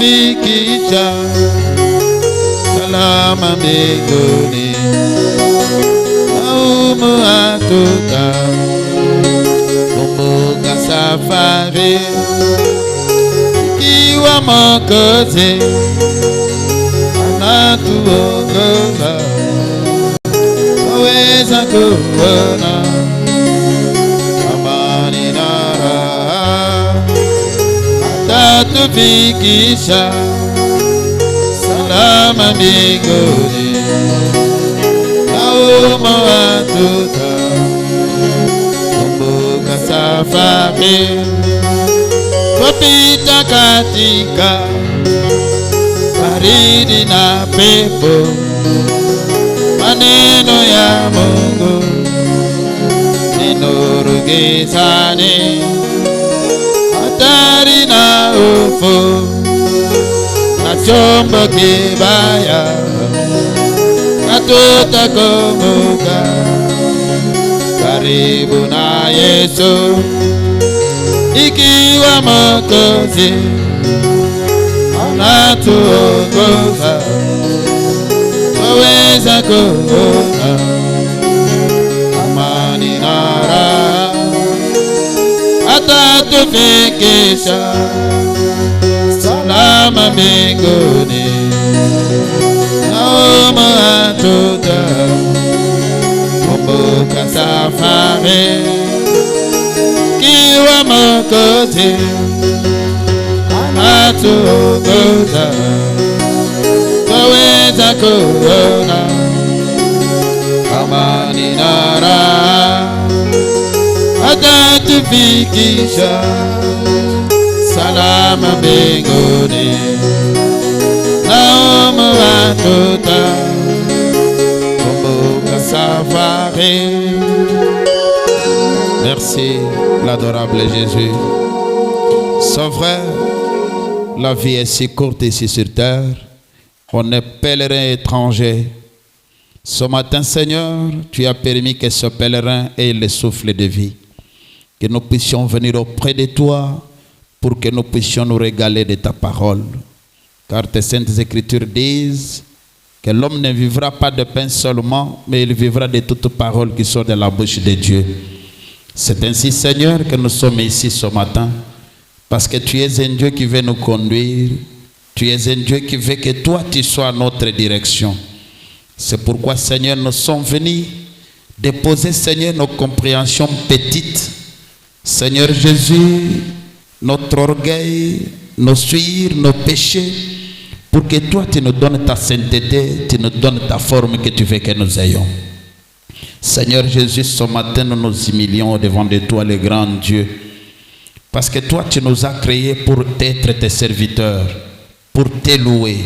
atatufikisha salama mbinguni, naumu hatutakumbuka safari ikiwa Mwokozi anatuongoza, waweza kuona amani na raha, atatufikisha salama mbinguni, naumu hatutakumbuka safari twapita katika baridi na pepo, maneno ya Mungu ni nuru gizani, hatari na hofu na chombo kibaya hatutakumbuka, karibu na Yesu ikiwa Mwokozi anatuongoza, waweza kuona amani na raha, atatufikisha salama mbinguni, naumu hatutakumbuka safari ikiwa Mwokozi anatuongoza, twaweza kuona amani na raha, atatufikisha salama mbinguni, naumu hatutakumbuka safari. Merci, l'adorable Jésus. Son frère, la vie est si courte ici sur terre. On est pèlerin étranger. Ce matin, Seigneur, tu as permis que ce pèlerin ait le souffle de vie. Que nous puissions venir auprès de toi pour que nous puissions nous régaler de ta parole. Car tes saintes écritures disent que l'homme ne vivra pas de pain seulement, mais il vivra de toutes paroles qui sont de la bouche de Dieu. C'est ainsi, Seigneur, que nous sommes ici ce matin, parce que tu es un Dieu qui veut nous conduire, tu es un Dieu qui veut que toi, tu sois notre direction. C'est pourquoi, Seigneur, nous sommes venus déposer, Seigneur, nos compréhensions petites. Seigneur Jésus, notre orgueil, nos souillures, nos péchés, pour que toi, tu nous donnes ta sainteté, tu nous donnes ta forme que tu veux que nous ayons. Seigneur Jésus, ce matin, nous nous humilions devant de toi, le grand Dieu. Parce que toi, tu nous as créés pour être tes serviteurs, pour te louer,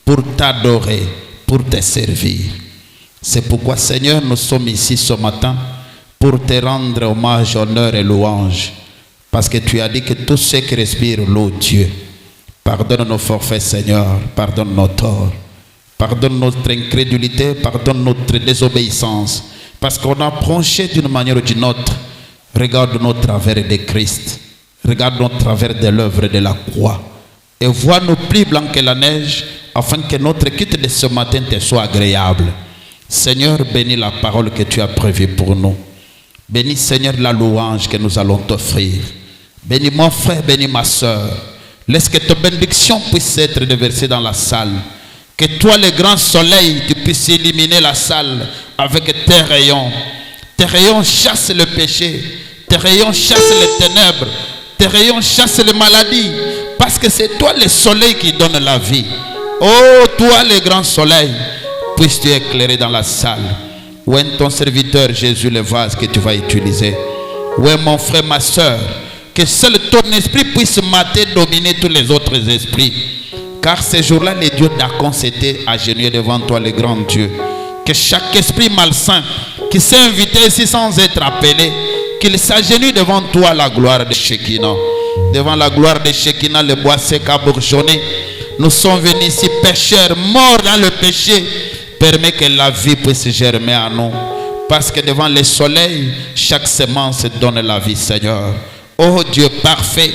pour t'adorer, pour te servir. C'est pourquoi, Seigneur, nous sommes ici ce matin pour te rendre hommage, honneur et louange. Parce que tu as dit que tous ceux qui respirent louent Dieu. Pardonne nos forfaits, Seigneur, pardonne nos torts, pardonne notre incrédulité, pardonne notre désobéissance. Parce qu'on a penché d'une manière ou d'une autre. Regarde nos travers de Christ. Regarde nos travers de l'œuvre de la croix. Et vois-nous plus blancs que la neige, afin que notre quitte de ce matin te soit agréable. Seigneur, bénis la parole que tu as prévue pour nous. Bénis, Seigneur, la louange que nous allons t'offrir. Bénis mon frère, bénis ma soeur. Laisse que ta bénédiction puisse être déversée dans la salle. Que toi, le grand soleil, tu puisses illuminer la salle avec tes rayons. Tes rayons chassent le péché. Tes rayons chassent les ténèbres. Tes rayons chassent les maladies. Parce que c'est toi le soleil qui donne la vie. Oh, toi le grand soleil, puisses-tu éclairer dans la salle. Où est ton serviteur Jésus, le vase que tu vas utiliser? Où est mon frère, ma soeur? Que seul ton esprit puisse mater, dominer tous les autres esprits. Car ce jour-là, les dieux d'Acon s'étaient agenouillés devant toi, le grand Dieu. Que chaque esprit malsain qui s'est invité ici sans être appelé, qu'il s'agenouille devant toi, la gloire de Shekinah. Devant la gloire de Shekinah, le bois sec a bourgeonné. Nous sommes venus ici pécheurs, morts dans le péché. Permets que la vie puisse germer à nous. Parce que devant le soleil, chaque semence donne la vie, Seigneur. Oh Dieu parfait,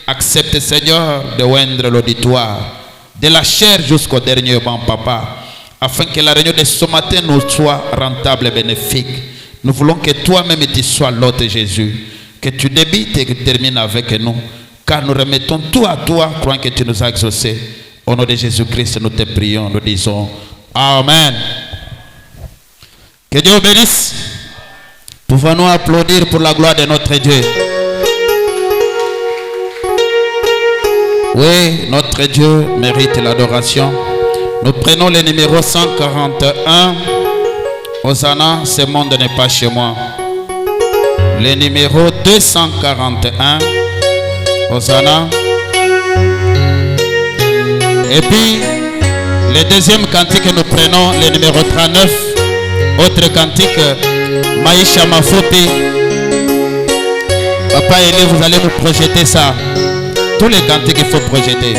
accepte, Seigneur, de oindre l'auditoire. de la chair jusqu'au dernier moment, papa, afin que la réunion de ce matin nous soit rentable et bénéfique. Nous voulons que toi-même tu sois l'hôte, Jésus, que tu débites et que tu termines avec nous, car nous remettons tout à toi, croyant que tu nous as exaucés. Au nom de Jésus-Christ, nous te prions, nous disons Amen. Que Dieu vous bénisse. Pouvons-nous applaudir pour la gloire de notre Dieu? Oui, notre Dieu mérite l'adoration. Nous prenons le numéro 141. Hosanna, ce monde n'est pas chez moi. Le numéro 241. Hosanna. Et puis, le deuxième cantique que nous prenons, le numéro 39. Autre cantique, Maïcha Mafupi. Papa Elie, vous allez vous projeter ça. Tous les cantiques qu'il faut projeter.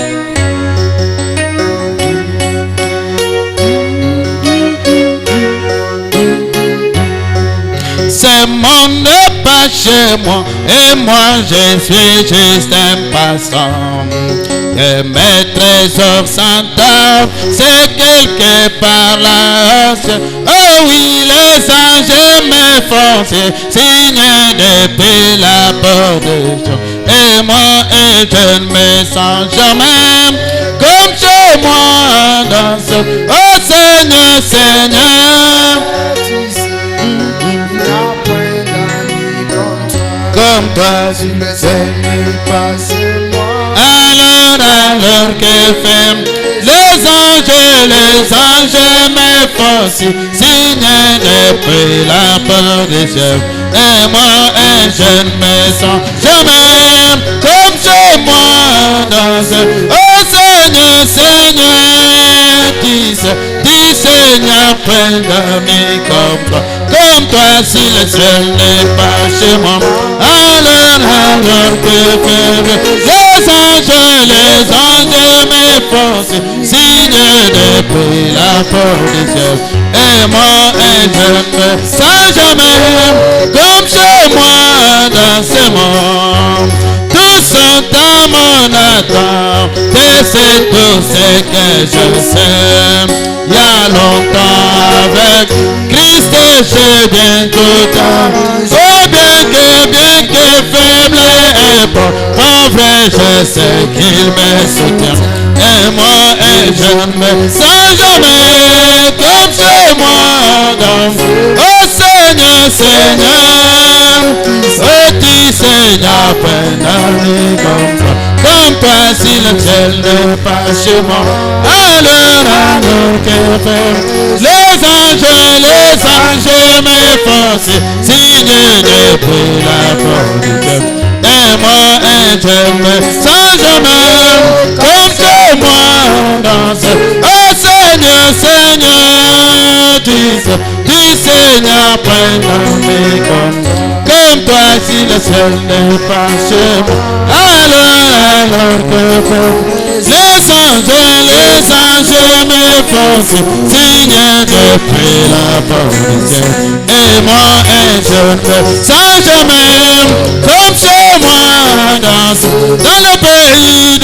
Ce monde n'est pas chez moi et moi je suis juste un passant. Et mes trésors s'entendent, c'est quelque part là. Oh oui, les anges me font signe depuis la porte de Dieu. Et moi, je ne me sens jamais comme chez moi dans ce... Oh Seigneur, Seigneur, comme toi, tu ne sais pas c'est moi. Alors que fait les anges me font signe depuis la porte de Dieu. Et moi, je ne me sens jamais comme chez moi dans ce... Oh Seigneur, Seigneur, dis Seigneur, près de mes comme toi, si le ciel n'est pas chez moi. Alors que faire les anges me font signe depuis la porte de Dieu. Et moi, je ne me sens jamais comme chez moi dans ce monde. Tous sont à mon attente, et c'est tout ce que je sais. Il y a longtemps avec Christ et j'ai bien tout temps. Oh bien que faible et pauvre, je sais qu'il me soutient. Et moi, je ne me sens jamais comme chez moi dans... Oh Seigneur, Seigneur, oh dis Seigneur, comme toi, si le ciel n'est pas chez moi. Alors que faire les anges me font signe depuis la porte de Dieu. Et moi, je me sens jamais comme chez moi dans ce... Oh Seigneur, Seigneur, dis Seigneur, prends mes comme toi, si le ciel n'est pas chez moi. Alors que faire les anges me font signe depuis la porte de Dieu. Et moi, je ne me sens jamais comme chez moi dans le pays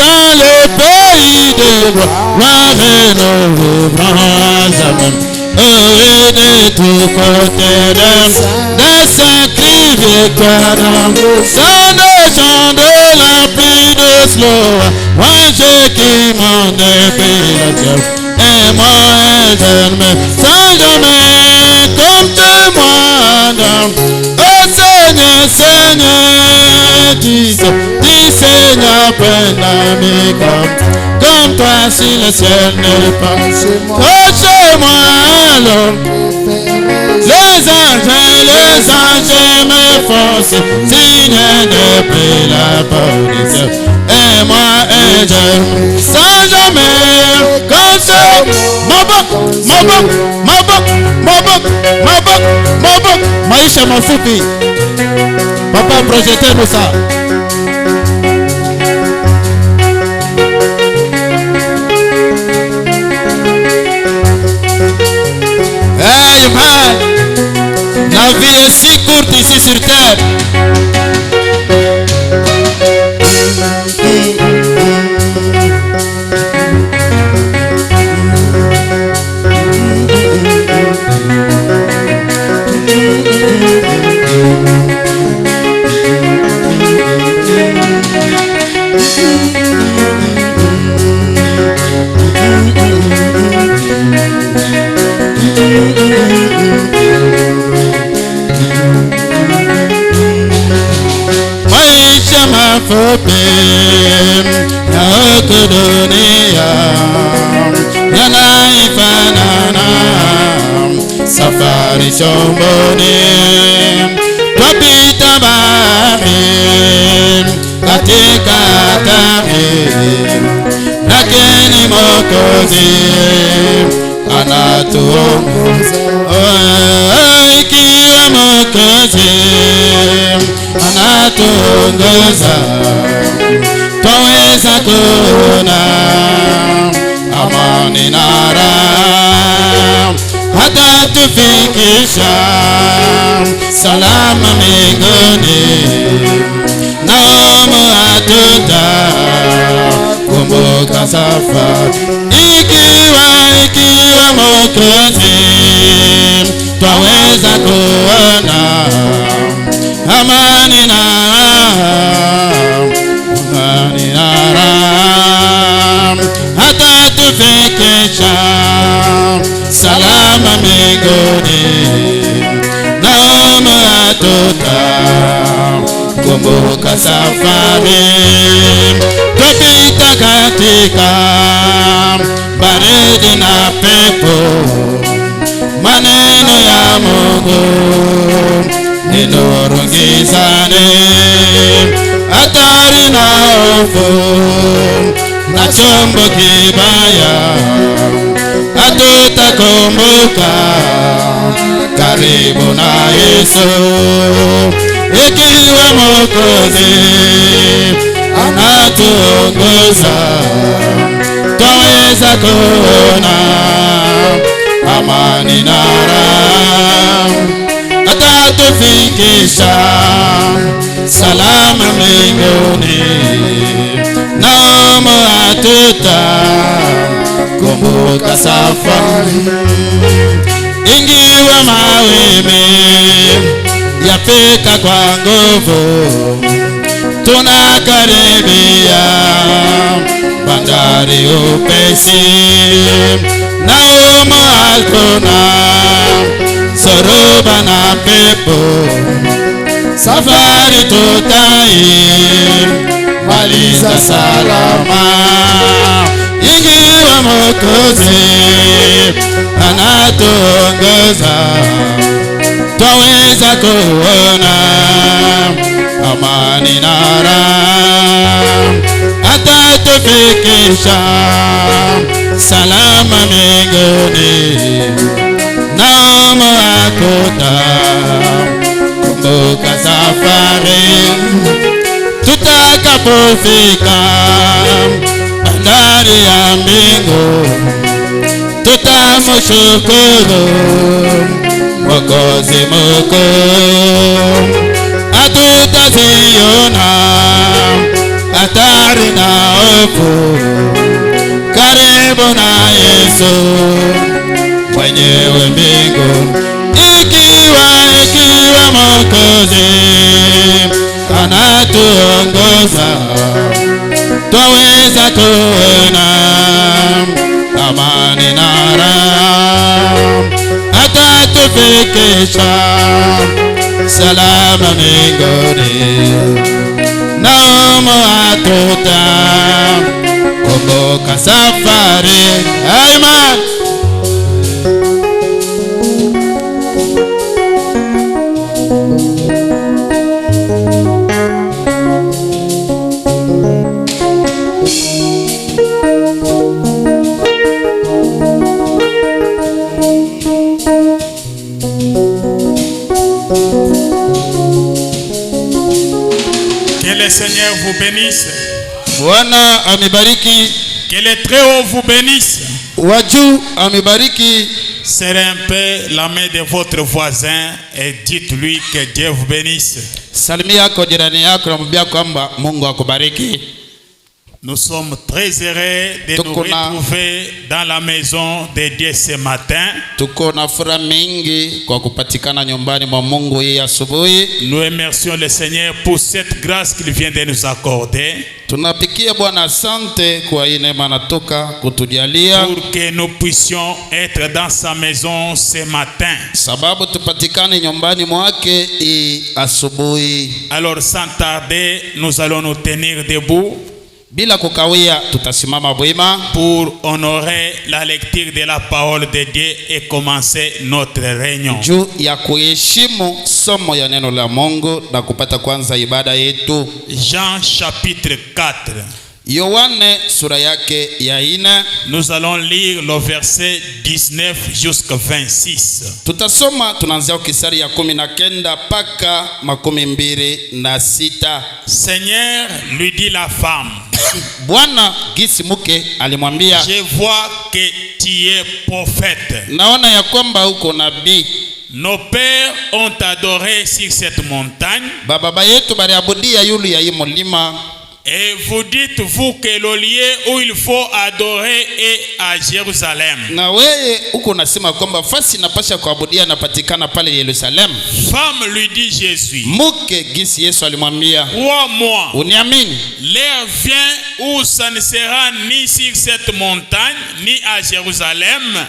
des gloires et nous vivrons jamais. Et de tout côté de sacrés victoires, sans le chant de la pluie de slow, moi je qui m'en dépile. Et moi je ne me sens jamais comme de moi. Oh Seigneur, Seigneur, dis Seigneur, prends mes comme toi, si le ciel n'est pas chez moi. Oh chez moi alors, les anges me font signe depuis la porte de Dieu. Et moi, je ne sens jamais comme ça. Maïcha Mafupi. Papa, projetez-nous ça. Amen. La vie est si courte ici sur terre. dunia yanaifanana, safari chomboni twapita bahari katika hatari, lakini Mwokozi anatuongoza. Ikiwa Mwokozi anatuongoza, twaweza kuona amani na raha, hata tufikisha salama mbinguni, naomu hatutakumbuka safari. Ikiwa Mwokozi twaweza kuona amani na raha, hata tufikisha salama mbinguni, naomu hatutakumbuka safari. Twapita katika baridi na pepo, maneno ya Mungu ni nuru gizani, hatari na hofu na chombo kibaya hatutakumbuka karibu na Yesu. Ikiwa Mwokozi anatuongoza, twaweza kuona amani na raha, hata tufikisha salama mbinguni, naomu hatutakumbuka safari. Ingiwa mawimbi yapika kwa nguvu, tunakaribia bandari upesi, naomu hakuna zoruba na pepo, safari tutaimaliza salama. Ikiwa Mwokozi anatuongoza, twaweza kuona amani na raha, hata tufikisha salama mbinguni, naomu hatutakumbuka safari. Tutakapofika bandari ya mbingu, tutamshukuru Mwokozi mkuu, hatutaziona hatari na hofu, karibu na Yesu mwenyewe mbingu. Ikiwa Mwokozi anatuongoza, twaweza kuona amani na raha, hata tufikisha salama mbinguni, naomu hatutakumbuka safari. Amen. Que le Seigneur vous bénisse. Bwana amebariki. Que le Très-Haut vous bénisse. Waju amebariki. Serrez un peu la main de votre voisin et dites-lui que Dieu vous bénisse. Salimia kwa jirani yako na mwambie kwamba Mungu akubariki. Nous sommes très heureux de nous retrouver dans la maison de Dieu ce matin. Tuko na furaha mingi kwa kupatikana nyumbani mwa Mungu hii asubuhi. Nous remercions le Seigneur pour cette grâce qu'il vient de nous accorder. Tunapikia Bwana asante kwa hii neema anatoka kutujalia. Pour que nous puissions être dans sa maison ce matin. Sababu tupatikane nyumbani mwake hii asubuhi. Alors sans tarder, nous allons nous tenir debout. Bila kukawia tutasimama bwema pour honorer la lecture de la parole de Dieu et commencer notre réunion. Juu ya kuheshimu somo ya neno la Mungu na kupata kwanza ibada yetu. Jean chapitre 4. Yohane sura yake ya 4. Nous allons lire le verset 19 jusqu'à 26. Tutasoma tunaanzia kisari ya 19 paka 26. Seigneur, lui dit la femme. Bwana gisi mke alimwambia, je vois que tu es prophète. Naona ya kwamba uko nabii. Nos pères ont adoré sur cette montagne. Baba yetu baliabudia yulu ya hii mulima. Et vous dites vous que le lieu où il faut adorer est à Jérusalem. Na wewe uko nasema kwamba fasi napasha kuabudia napatikana pale Yerusalem. Femme, lui dit Jésus. Mke gisi Yesu alimwambia, crois-moi, uniamini, l'heure vient où ça ne sera ni sur cette montagne ni à Jérusalem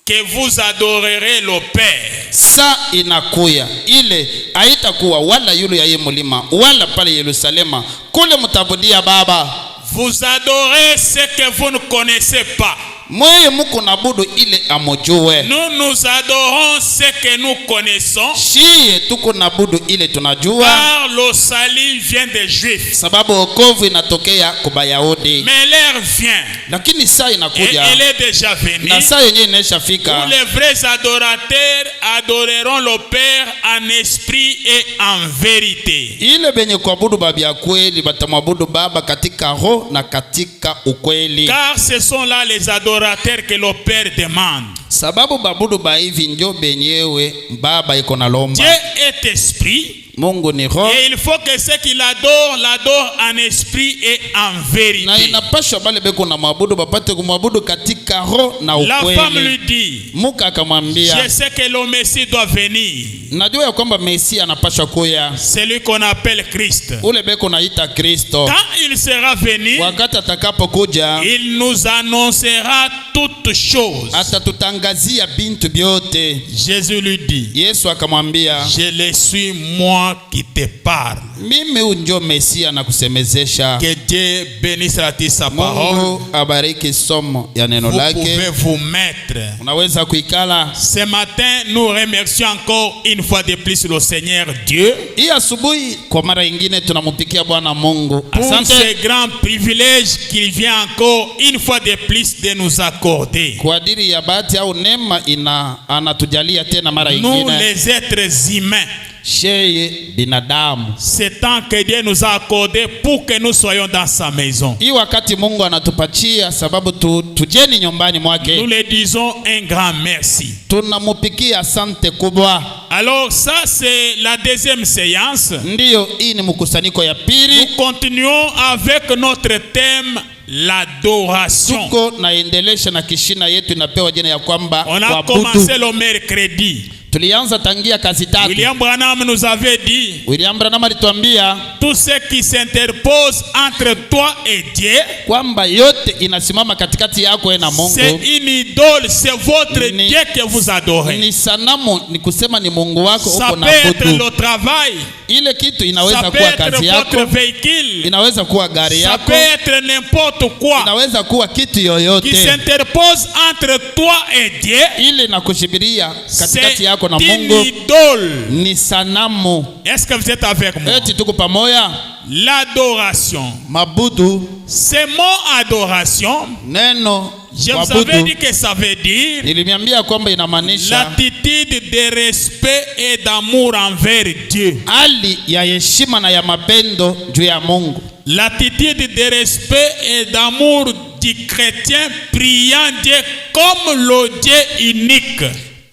que vous adorerez le Père. Sa inakuya ile haitakuwa wala yulu ya hii mulima wala pale Yerusalema kule mtabudia Baba. Vous adorez ce que vous ne connaissez pas. Mweye muko nabudu ile amojue. Nous adorons ce que nous connaissons. Shiye tuko nabudu ile tunajua. Car le salut vient des Juifs. Sababu wokovu inatokea kwa Bayahudi. Mais l'heure vient. Lakini saa inakuja. Elle est déjà venue. Na saa yenyewe inashafika. Où les vrais adorateurs adoreront le Père en esprit et en vérité. Ile benye kuabudu Baba ya kweli batamwabudu Baba katika roho na katika ukweli. Car ce sont là les adorateurs que le Père demande. Sababu babudu ba hivi ndio benyewe Baba iko na lomba. Dieu est esprit. Mungu ni roho. Et il faut que ceux qui l'adorent en esprit et en vérité. Na inapaswa bale beko na maabudu bapate kumwabudu katika roho na ukweli. La femme lui dit, Muka akamwambia, je sais que le Messie doit venir. Najua ya kwamba Mesia anapaswa kuya. Celui qu'on appelle Christ. Ule beko naita Kristo. Quand il sera venu, wakati atakapokuja, il nous annoncera toutes choses. Atatutangazia bintu byote. Jésus lui dit, Yesu akamwambia, je le suis moi qui te parle. Mimi unjo Mesia na kusemezesha. Que Dieu bénisse sa parole. Mungu abariki somo ya neno lake. Vous pouvez vous mettre. Unaweza kuikala. Ce matin, nous remercions encore une fois de plus le Seigneur Dieu. Hii asubuhi kwa mara nyingine tunampikia Bwana Mungu. Pour ce grand privilège qu'il vient encore une fois de plus de nous accorder. Kwa ajili ya bahati au neema anatujalia tena mara nyingine. Nous les êtres humains. Sheye binadamu. C'est tant que Dieu nous a accordé pour que nous soyons dans sa maison. Hii wakati Mungu anatupatia sababu tujeni nyumbani mwake. Nous le disons un grand merci. Tunamupikia asante kubwa. Alors ça c'est la deuxième séance. Ndiyo, hii ni mkusanyiko ya pili. Nous continuons avec notre thème l'adoration. Tuko naendelesha na kishina yetu inapewa jina ya kwamba on a commencé le mercredi. Tulianza tangia kazi tatu. William Branham nous avait dit, William Branham alituambia, tout ce qui s'interpose entre toi et Dieu, kwamba yote inasimama katikati yako na Mungu. C'est une idole, c'est votre Dieu que vous adorez. Ni sanamu, ni kusema ni Mungu wako uko na budu. Ça peut être le travail. Ile kitu inaweza kuwa kazi yako. Votre véhicule. Inaweza kuwa gari yako. Ça peut être n'importe quoi. Inaweza kuwa kitu yoyote. Qui s'interpose entre toi et Dieu. Ile inakushibiria katikati yako na Mungu. C'est une idole. Ni sanamu. Est-ce que vous êtes avec moi? Eti tuko pamoja. L'adoration. Mabudu. Ce mot adoration. Neno. Je vous avais dit que ça veut dire nilimiambia kwamba inamaanisha l'attitude de respect et d'amour envers Dieu. Hali ya heshima na ya mapendo juu ya Mungu. L'attitude de respect et d'amour du chrétien priant Dieu comme le Dieu unique.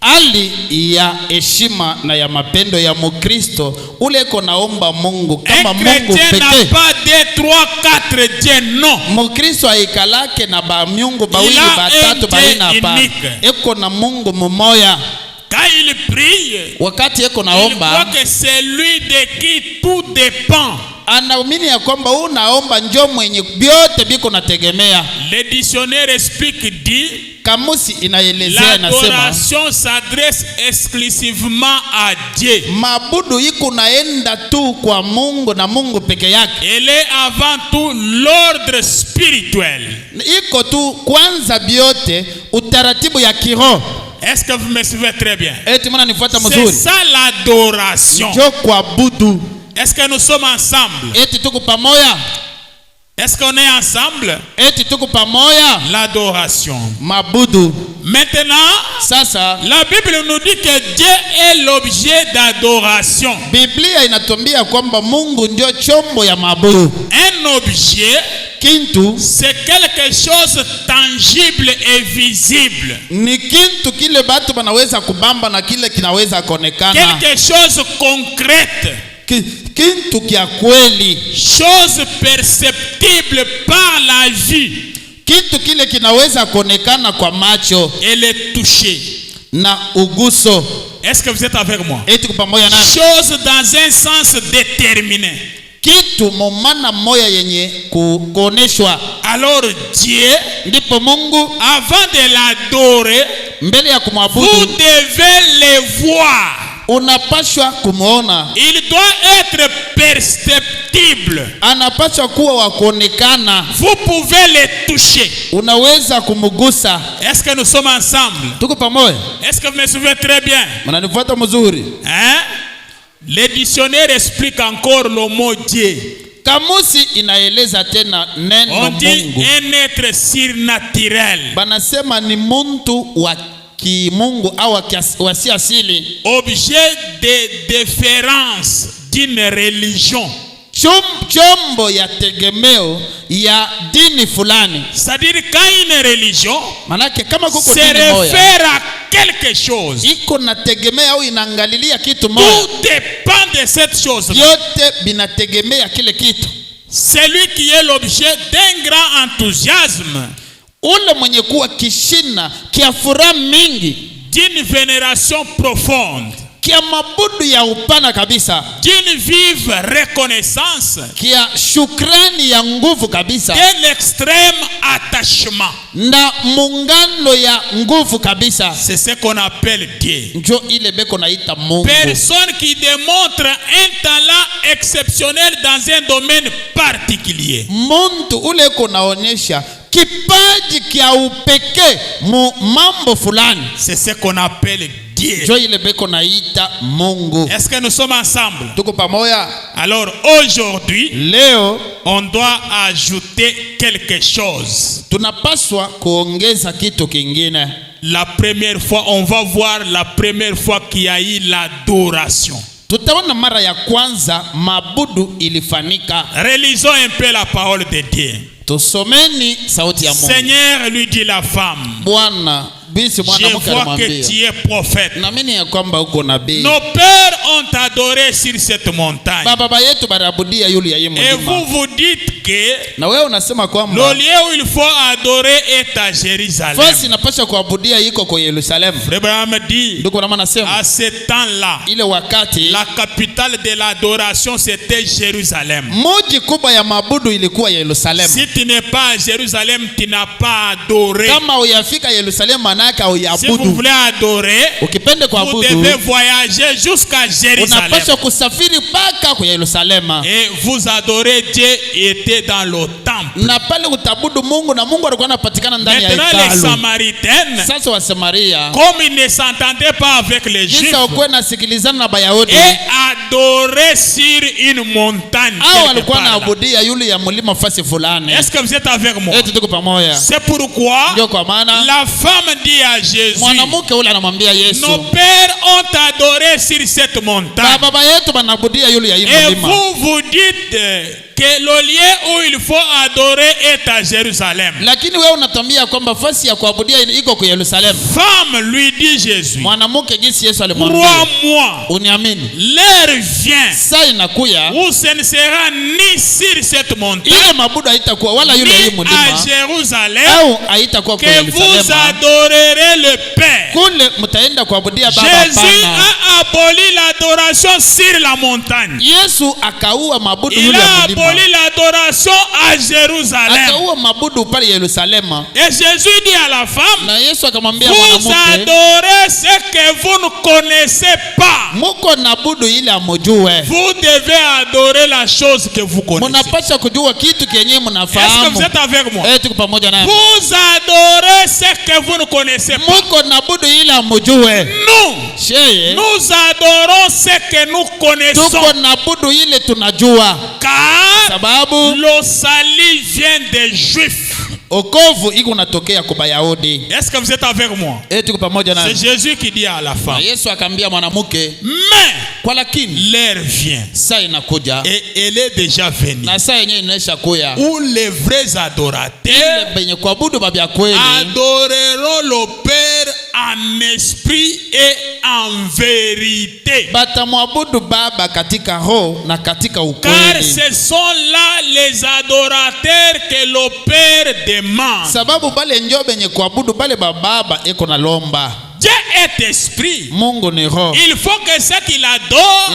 Hali ya heshima na ya mapendo ya Mkristo ule konaomba Mungu kama Mungu pekee. n'a pas 2, 3, 4 dieux, non. Mkristo aikalake na ba miungu bawili batatu baina hapa. Eko na Mungu mmoja. Quand il prie, wakati eko naomba, il croit que c'est lui de qui tout dépend. Anaamini ya kwamba unaomba njoo mwenye vyote biko nategemea. Le dictionnaire explique dit Kamusi inaelezea inasema l'adoration s'adresse exclusivement à Dieu. Mabudu iko naenda tu kwa Mungu na Mungu peke yake. Elle est avant tout l'ordre spirituel. Iko tu kwanza biote utaratibu ya kiroho. Est-ce que vous me suivez très bien? C'est ça l'adoration. Est-ce que nous sommes ensemble? Est-ce qu'on est ensemble? L'adoration. Maintenant, la Bible nous dit que Dieu est l'objet d'adoration. Un objet, c'est quelque chose tangible et visible. Quelque chose concrète. Chose perceptible par la vue. Et le toucher. Est-ce que vous êtes avec moi? Chose dans un sens déterminé. Alors Dieu, avant de l'adorer, vous devez le voir. Il doit être perceptible. Vous pouvez le toucher. Est-ce que nous sommes ensemble? Est-ce que vous me suivez très bien? Hein? Le dictionnaire explique encore le mot Dieu. On dit un être surnaturel. Objet de déférence d'une religion. C'est-à-dire quand une religion se réfère à quelque chose, tout dépend de cette chose. Celui qui est l'objet d'un grand enthousiasme, d'une vénération profonde, d'une vive reconnaissance, d'un extrême attachement. C'est ce qu'on appelle Dieu. Personne qui démontre un talent exceptionnel dans un domaine particulier. C'est ce qu'on appelle Dieu. Est-ce que nous sommes ensemble? Alors aujourd'hui, on doit ajouter quelque chose. La première fois, on va voir la première fois qu'il y a eu l'adoration. Relisons un peu la parole de Dieu. Seigneur, lui dit la femme, je vois que tu es prophète. Nos pères ont adoré sur cette montagne. Et vous dites que le lieu où il faut adorer est à Jérusalem. Abraham dit, à ce temps-là, la capitale de l'adoration c'était Jérusalem. Si tu n'es pas à Jérusalem, tu n'as pas adoré. Si vous voulez adorer, vous devez voyager jusqu'à Jérusalem. Et vous adorez Dieu était dans le temple. Maintenant les Samaritaines, comme ils ne s'entendaient pas avec les Juifs, et adoraient sur une montagne. Est-ce que vous êtes avec moi? C'est pourquoi la femme dit à Jésus, nos pères ont adoré sur cette montagne. Et vous dites que le lieu où il faut adorer est à Jérusalem. Femme, lui dit Jésus, crois-moi, l'heure vient où ce ne sera ni sur cette montagne ni à Jérusalem que vous adorerez le Père. Jésus a aboli l'adoration sur la montagne. Il a aboli abolit l'adoration à Jérusalem. Et Jésus dit à la femme, vous adorez ce que vous ne connaissez pas. Vous devez adorer la chose que vous connaissez. Est-ce que vous êtes avec moi? Vous adorez ce que vous ne connaissez pas. Nous adorons ce que nous connaissons. Car le salut vient des Juifs. Est-ce que vous êtes avec moi? C'est Jésus qui dit à la femme, mais l'heure vient et elle est déjà venue où les vrais adorateurs adoreront le Père en esprit et en vérité. Car ce sont là les adorateurs que le Père demande. Dieu est esprit. Il faut que ce qu'il adore,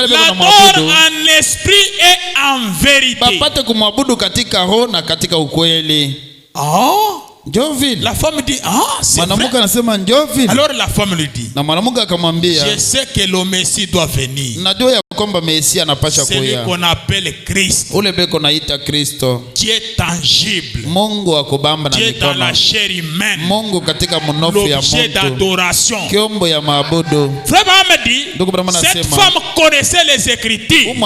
l'adore en esprit et en vérité. Oh, la femme dit, ah, c'est vrai. Alors la femme lui dit, je sais que le Messie doit venir. Celui qu'on appelle Christ. Dieu tangible. Dieu dans la chair humaine. L'objet d'adoration. Frère me dit, cette femme connaissait les Écritures. Et il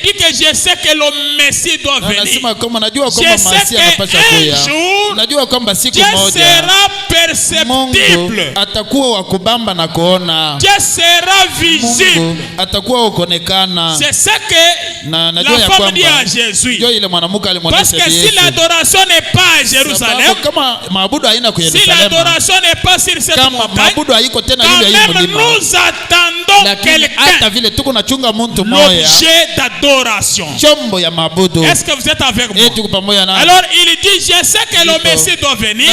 dit que je sais que le Messie doit venir. Je sais qu'un jour, Dieu sera perceptible. Dieu sera visible. C'est ça que la femme dit à Jésus. Parce que si l'adoration n'est pas à Jérusalem, si l'adoration n'est pas sur cette montagne, quand même nous attendons quelqu'un, l'objet d'adoration. Est-ce que vous êtes avec moi? Alors il dit, je sais que le Messie doit venir,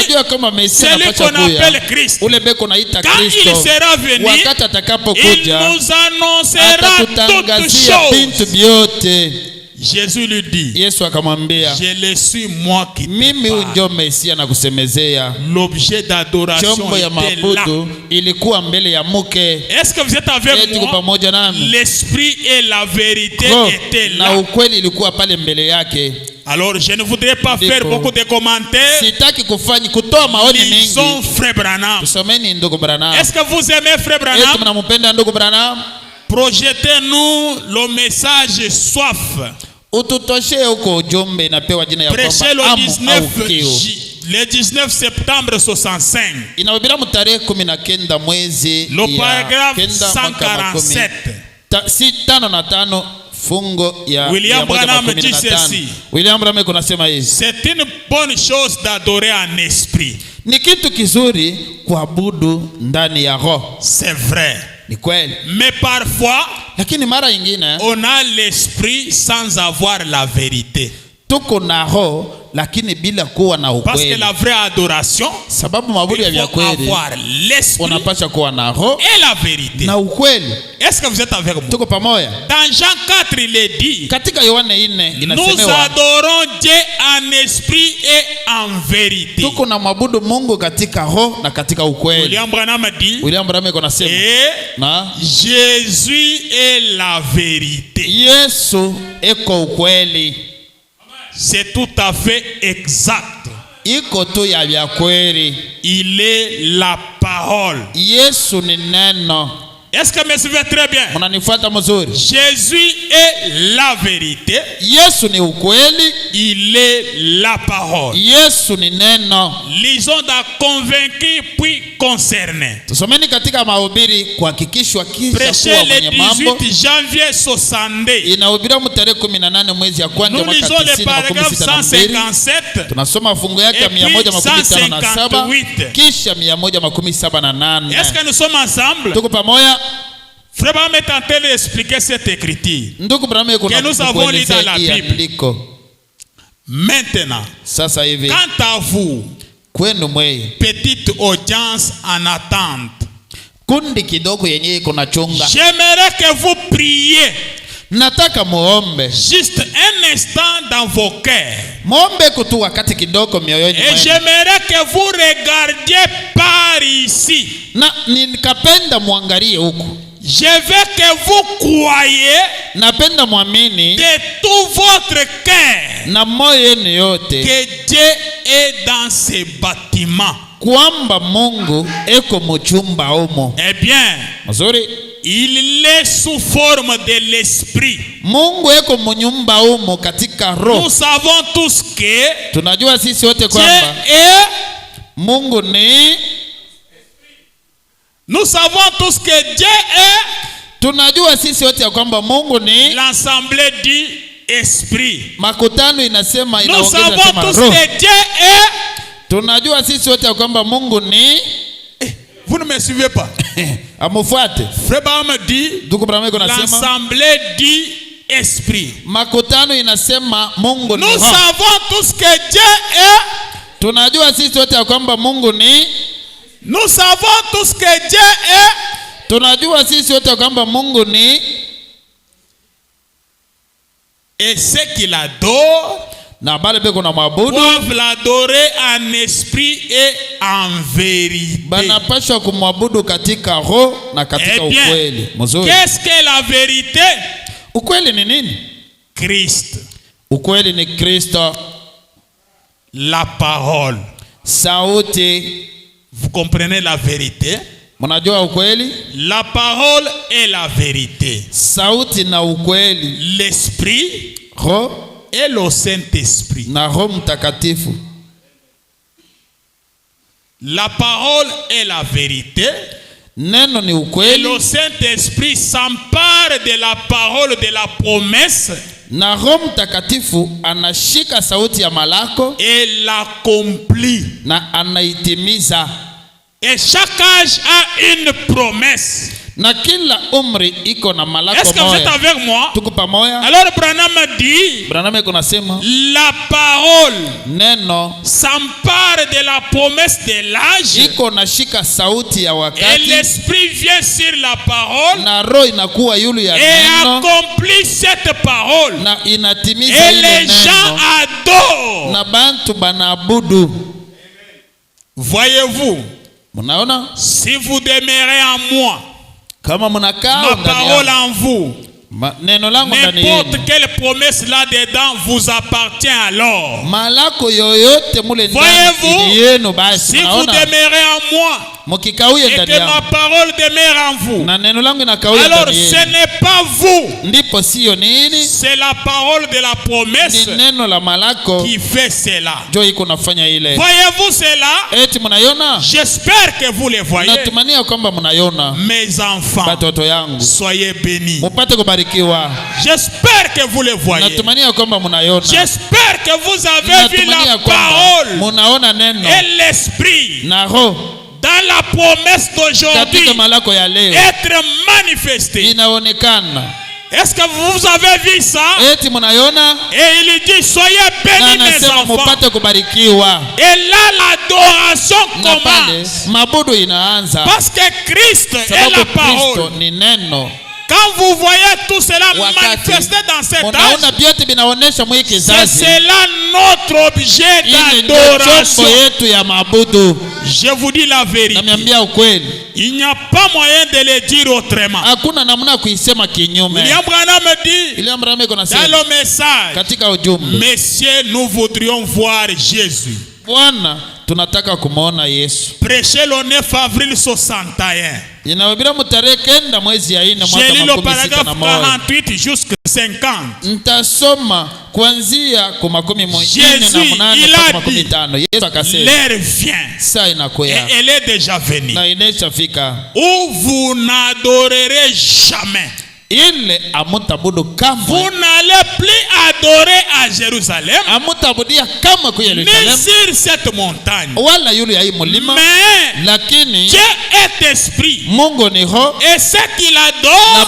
celui qu'on appelle Christ. Quand il sera venu, il nous annoncera toutes choses. Jésus lui dit, je le suis moi qui te parle. L'objet d'adoration était là. Est-ce que vous êtes avec moi? L'esprit et la vérité étaient là. Alors je ne voudrais pas faire beaucoup de commentaires. Lisons Frère Branham. Est-ce que vous aimez Frère Branham? Projetez-nous le message soif. Prêchez le 19 septembre 65. Le paragraphe 147. William Branham dit ceci. C'est une bonne chose d'adorer en esprit. C'est vrai. Mais parfois, on a l'esprit sans avoir la vérité. Parce que la vraie adoration, il faut avoir l'esprit et la vérité. Est-ce que vous êtes avec moi? Dans Jean 4, il est dit, nous adorons Dieu en esprit et en vérité. William Branham dit, et Jésus est la vérité. C'est tout à fait exact. Il est la parole. Est-ce que me suivez très bien? Jésus est la vérité. Il est la parole. Lisons dans Convaincu puis Concerné. Prêché le 18 janvier 62. Nous lisons le paragraphe 157 et puis 158. Est-ce que nous sommes ensemble? Frère Branham est en train d'expliquer cette écriture que nous avons lu dans la Bible. Maintenant, quant à vous, petite audience en attente, j'aimerais que vous priez nataka muombe juste un instant dans vos cœurs. Muombe kutu wakati kidogo mioyoni mwenu. Et j'aimerais que vous regardiez par ici. Na nikapenda muangalie huku. Je veux que vous croyiez napenda muamini de tout votre cœur na moyo wenu yote que Dieu est dans ce bâtiment. Kwamba Mungu eko muchumba humo. Eh bien, mazuri, il est sous forme de l'esprit. Mungu eko munyumba humo katika roho. Nous savons tous que tunajua sisi wote kwamba Mungu ni. Nous savons tous que Dieu est. tunajua sisi wote kwamba Mungu ni l'assemblée du esprit. Makutano inasema inaongeza sema roho. Nous savons tous que Dieu est. tunajua sisi wote kwamba Mungu ni. Vous ne me suivez pas? Amufuate. Frère Branham dit l'assemblée du esprit. Makutano inasema Mungu ni. Nous savons tous que Dieu est. tunajua sisi wote kwamba Mungu ni. Nous savons tous que Dieu est. tunajua sisi wote kwamba Mungu ni. Et ceux qui l'adorent doivent l'adorer en esprit et en vérité. Banapaswa kumwabudu katika roho na katika ukweli. Qu'est-ce que la vérité? Ukweli ni nini? Christ. Ukweli ni Kristo. La parole. Sauti. Vous comprenez la vérité? Mnajua ukweli? La parole est la vérité. Sauti na ukweli. L'esprit roho et le Saint-Esprit. Na roho mtakatifu. La parole est la vérité. Neno ni ukweli. Et le Saint-Esprit s'empare de la parole de la promesse. Na roho mtakatifu anashika sauti ya malako et l'accomplit. Na anaitimiza. Et chaque âge a une promesse. Na kila umri iko na malako moja. Est-ce que vous êtes avec moi? Tuko pamoja. Alors Branham dit, Branham kunasema la parole neno s'empare de la promesse de l'âge. Iko nashika sauti ya wakati. Et l'esprit vient sur la parole. Na roho inakuwa yulu ya neno. Et accomplit cette parole. Na inatimiza ile neno. Et les gens adorent. Na bantu banaabudu. Voyez-vous? Munaona? Si vous demeurez en moi, kama mnakaa ma parole en vous, neno langu ndani yenu, n'importe quelle promesse là dedans vous appartient alors. Malako yoyote mule ndani yenu basi. Si vous demeurez en moi et que ma parole demeure en vous, alors ce n'est pas vous, c'est la parole de la promesse qui fait cela. Voyez-vous cela? J'espère que vous les voyez. Mes enfants, soyez bénis. J'espère que vous les voyez. J'espère que vous avez vu la parole et l'esprit dans la promesse d'aujourd'hui être manifesté. Est-ce que vous avez vu ça? Et il dit soyez bénis mes enfants. Et là l'adoration commence. Parce que Christ est la parole. Quand vous voyez tout cela manifesté dans cet âge, c'est cela notre objet d'adoration. Je vous dis la vérité. Il n'y a pas moyen de le dire autrement. William Branham dit dans le message, messieurs, nous voudrions voir Jésus. Tunataka kumuona Yesu. Prêcher le 9 avril 61. Inawabira mutarehe kenda mwezi ya 4 mwaka 48 jusqu'à 50. Ntasoma kuanzia kwa 18 mpaka 15. Yesu akasema, l'heure vient. Saa inakuja. Et elle est déjà venue. Na inashafika. Où vous n'adorerez jamais. Ile amutabudu kamwe. Vous n'allez plus adorer à Jérusalem, ni sur cette montagne. Mais Dieu est esprit. Et ceux qui l'adorent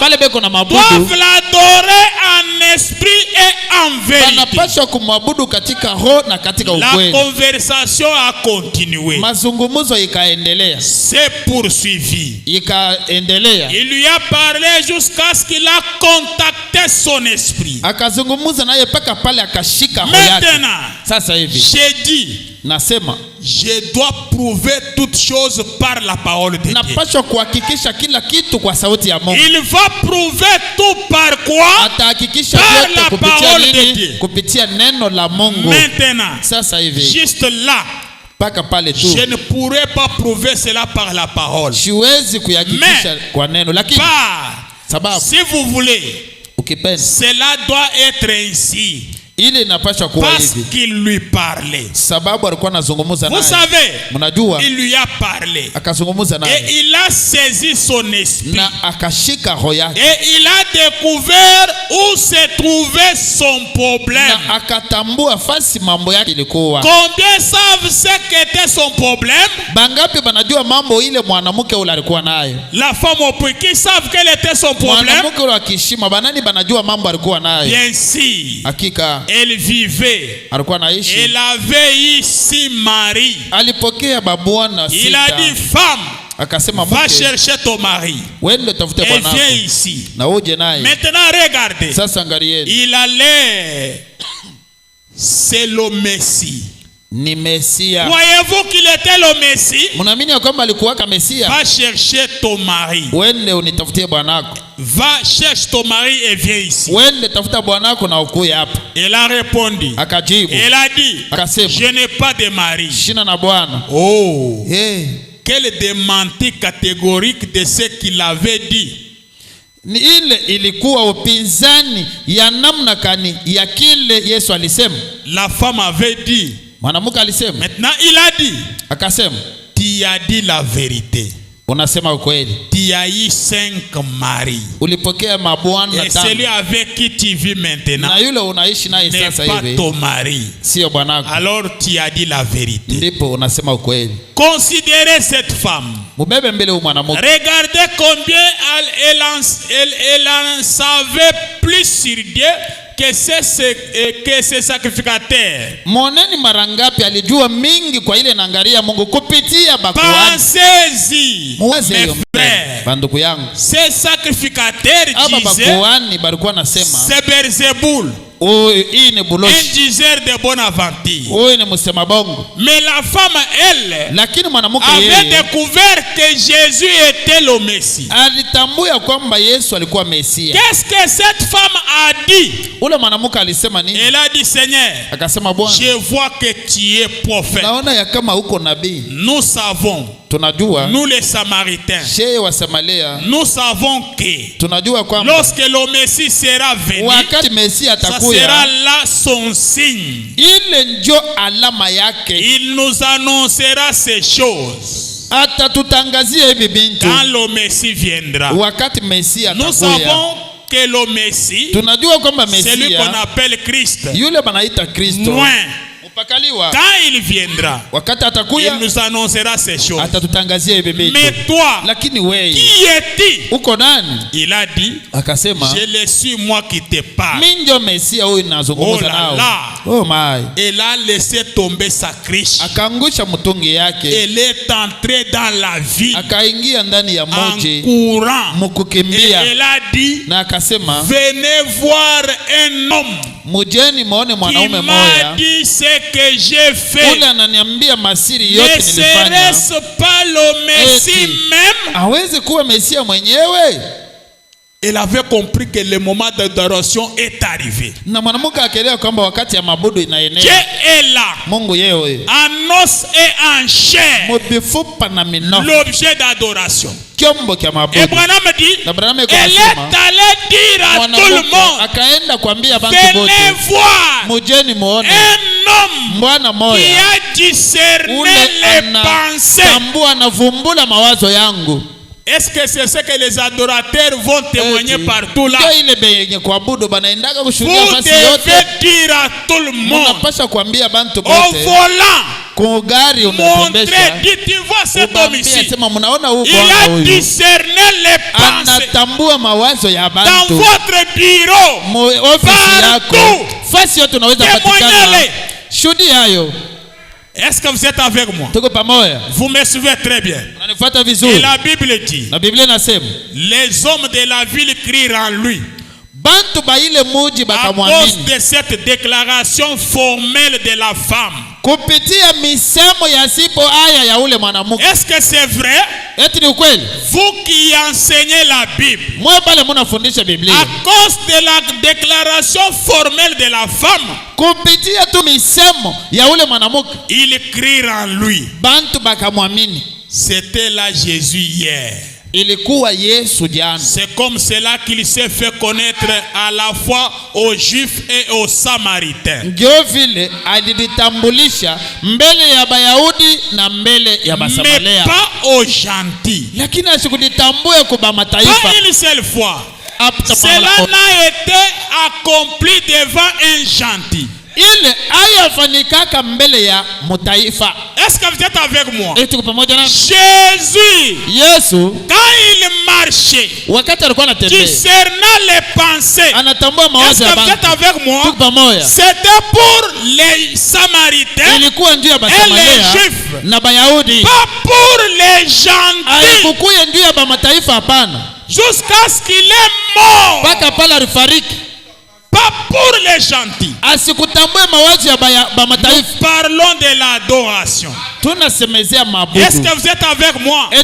doivent l'adorer en esprit et en vérité. La conversation a continué. C'est poursuivi. Il lui a parlé jusqu'à ce qu'il a contacté son esprit. Maintenant, j'ai dit, je dois prouver toutes choses par la parole de Dieu. Il va prouver tout par quoi? Par la parole de Dieu. Maintenant, juste là, je ne pourrais pas prouver cela par la parole. Mais si vous voulez, cela doit être ainsi. Parce qu'il lui parlait. Vous savez, il lui a parlé. Et il a saisi son esprit. Et il a découvert où se trouvait son problème. Combien savent ce qu'était son problème? La femme au puits, qui savent quel était son problème? Bien sûr. Elle vivait. Elle avait ici Marie. Il a dit, femme, va chercher ton mari. Et viens ici. Maintenant regardez. Il allait. C'est le Messie. Croyez-vous qu'il était le Messie? Va chercher ton mari. Va chercher ton mari et viens ici. Elle a répondu. Elle a dit, je n'ai pas de mari. Oh, quel démenti catégorique de ce qu'il avait dit. La femme avait dit. Maintenant il a dit, tu as dit la vérité. Tu as eu 5 maris. Et celui avec qui tu vis maintenant n'est pas ton mari. Alors tu as dit la vérité. Considérez cette femme. Regardez combien elle en savait plus sur Dieu que ces sacrificateurs. Pensez-y, mes frères. Ces sacrificateurs disaient, c'est Beelzéboul, un diseur de bonne aventure. Mais la femme, elle, avait découvert que Jésus était le Messie. Qu'est-ce que cette femme a dit? Elle a dit, Seigneur, je vois que tu es prophète. Nous savons, nous les Samaritains, nous savon que lorsque le Messie sera venu, ça sera là son signe. Il nous annoncera ces choses. Quand le Messie viendra, nous savons que le Messie, c'est lui qu'on appelle Christ. Moins. Quand il viendra, il nous annoncera ces choses. Mais toi, qui es-tu? Il a dit, je le suis moi qui te parle. Oh là là. Elle a laissé tomber sa criche. Elle est entrée dans la ville en courant. Et elle a dit, venez voir un homme qui m'a dit ce que j'ai fait. Ne serait-ce pas le Messie même? Elle avait compris que le moment d'adoration est arrivé. Dieu est là, en os et en chair, l'objet d'adoration. Et Branham dit, elle est allée dire à tout le monde, venez voir un homme qui a discerné les pensées. Est-ce que c'est ce que les adorateurs vont témoigner partout là? Vous devez dire à tout le monde, au volant, montrer, dit, tu vois cet homme ici, il a discerné les pensées dans votre bureau, partout, témoignez-les. Est-ce que vous êtes avec moi? Vous me suivez très bien. Et la Bible dit, les hommes de la ville crient en lui à cause de cette déclaration formelle de la femme. Est-ce que c'est vrai? Vous qui enseignez la Bible, à cause de la déclaration formelle de la femme, il crie en lui. C'était là Jésus hier. C'est comme cela qu'il s'est fait connaître à la fois aux Juifs et aux Samaritains. Mais pas aux gentils. Pas une seule fois. Cela n'a été accompli devant un gentil. Est-ce que vous êtes avec moi? Jésus, quand il marchait, discernant les pensées, est-ce que vous êtes avec moi? C'était pour les Samaritains et les Juifs, pas pour les gentils, jusqu'à ce qu'il est mort. Pas pour les gentils. Nous parlons de l'adoration. Est-ce que vous êtes avec moi? Mais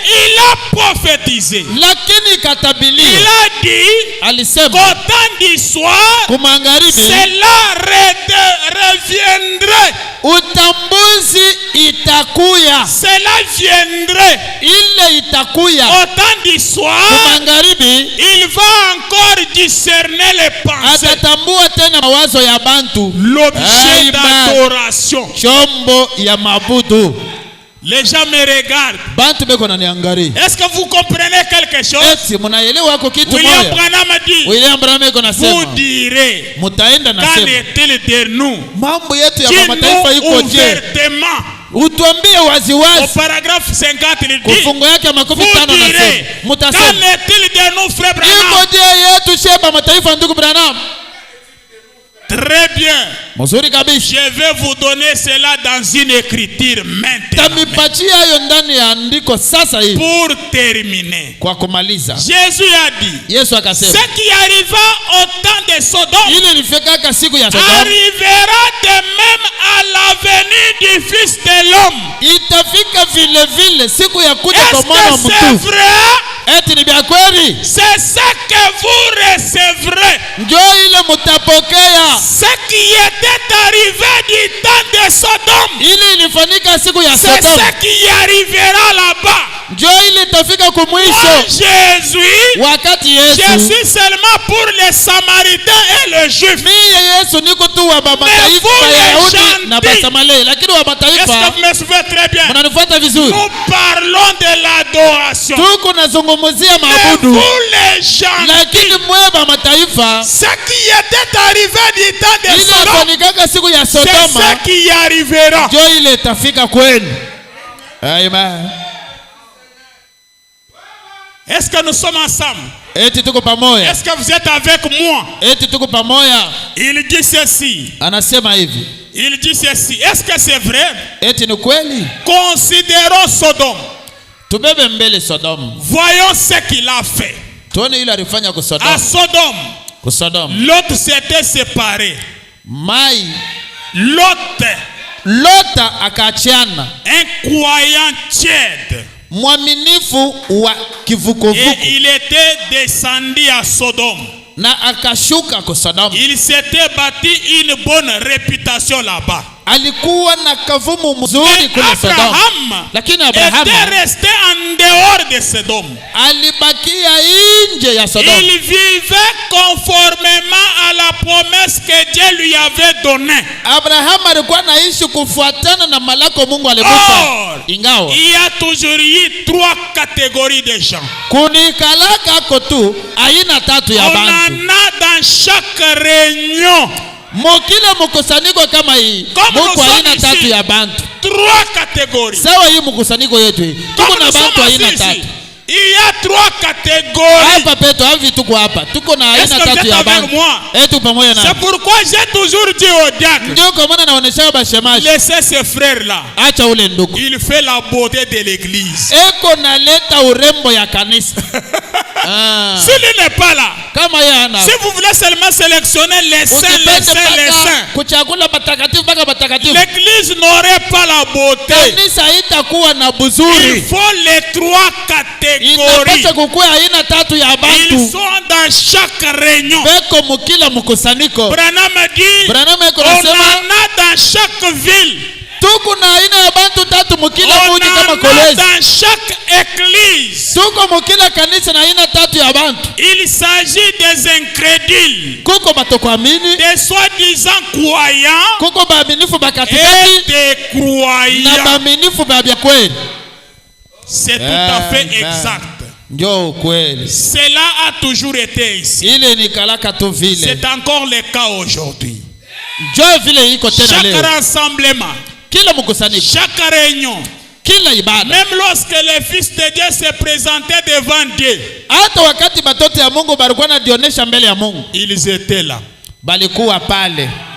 il a prophétisé. Il a dit qu'au temps du soir, cela reviendrait. Cela viendrait. Au temps du soir, il va encore discerner les pensées. L'objet d'adoration. Les gens me regardent. Est-ce que vous comprenez quelque chose? William Branham dit, vous direz, qu'en est-il de nous? Dis-nous ouvertement. Au paragraphe 50, il dit, vous direz, qu'en est-il de nous, frère Branham? Très bien. Je vais vous donner cela dans une écriture maintenant. Pour terminer, Jésus a dit, ce qui arriva au temps de Sodome arrivera de même à la venue du Fils de l'homme. Est-ce que c'est vrai? C'est ce que vous recevrez. Ce qui était arrivé du temps de Sodome, c'est ce qui arrivera là-bas. Moi, Jésus, je suis seulement pour les Samaritains et les Juifs. Mais vous, les gentils, est-ce que vous me suivez très bien? Nous parlons de l'adoration. Mais vous, les gentils, ce qui était arrivé du temps de Sodome, c'est ce qui arrivera. Amen. Est-ce que nous sommes ensemble? Est-ce que vous êtes avec moi? Il dit ceci. Il dit ceci. Est-ce que c'est vrai? Considérons Sodome. Voyons ce qu'il a fait. À Sodome, Lot s'était séparé. Lot, un croyant tiède, et il était descendu à Sodome. Il s'était bâti une bonne réputation là-bas. alikuwa na kavumu mzuri kule Sodoma, lakini Abraham était resté en dehors de Sodome. Alibakia nje ya Sodoma. Il vivait conformément à la promesse que Dieu lui avait donnée. Abraham alikuwa anaishi kufuatana na malako Mungu alimpa. Ingawa il y a toujours eu 3 catégories de gens. Kunikalaka kotu aina 3 ya bantu. On en a dans chaque réunion. Mokile mkusanyiko kama hii, Mungu aina 3 ya bantu. 3 catégories. Sawa, hii mkusanyiko yetu tuko na bantu aina 3. Il y a 3 catégories. Hapa peto hivi tuko hapa. Tuko na aina 3 ya bantu. Tu pamoja na. C'est pourquoi j'ai toujours dit au diacre. Ndio kwa maana naonesha bashemaji. Laissez ce frère là. Acha ule ndugu. Il fait la beauté de l'église. Eko naleta urembo ya kanisa. S'il n'est pas là. Kama yana. Si vous voulez seulement sélectionner les saints, les saints. Kuchagula batakatifu mpaka batakatifu. L'église n'aurait pas la beauté. Kanisa haitakuwa na buzuri. Il faut les 3 catégories. Inapaswa kukuwa aina 3 ya bantu. Ils sont dans chaque réunion. Beko mukila mkusanyiko. Branham dit, on en a dans chaque ville. Tuko na aina ya bantu 3 mukila mji kama college. Dans chaque église. Tuko mukila kanisa na aina 3 ya bantu. Il s'agit des incrédules. Kuko batokuamini. Des soi-disant croyants. Kuko baaminifu bakatikati. Et des croyants. Na baaminifu babya kweli. C'est tout à fait exact. Cela a toujours été ici. C'est encore le cas aujourd'hui. Chaque rassemblement, chaque réunion, même lorsque le Fils de Dieu se présentait devant Dieu, ils étaient là.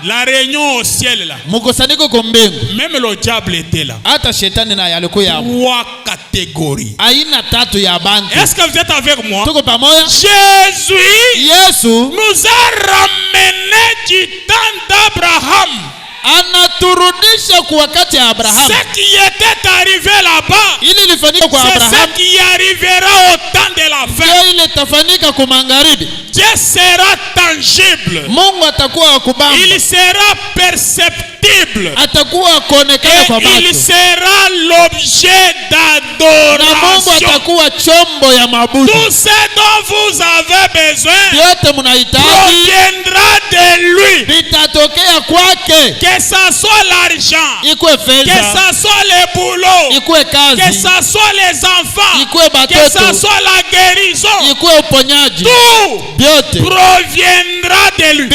La réunion au ciel là. Même le diable était là. 3 catégories. Est-ce que vous êtes avec moi? Jésus nous a ramené du temps d'Abraham. Ce qui était arrivé là-bas, c'est ce qui arrivera au temps de la fin. Dieu sera tangible. Il sera perceptible. Et il sera l'objet d'adoration. Tout ce dont vous avez besoin proviendra de lui. Que ça soit l'argent, que ça soit le boulot, que ça soit les enfants, que ça soit la guérison, tout proviendra de lui.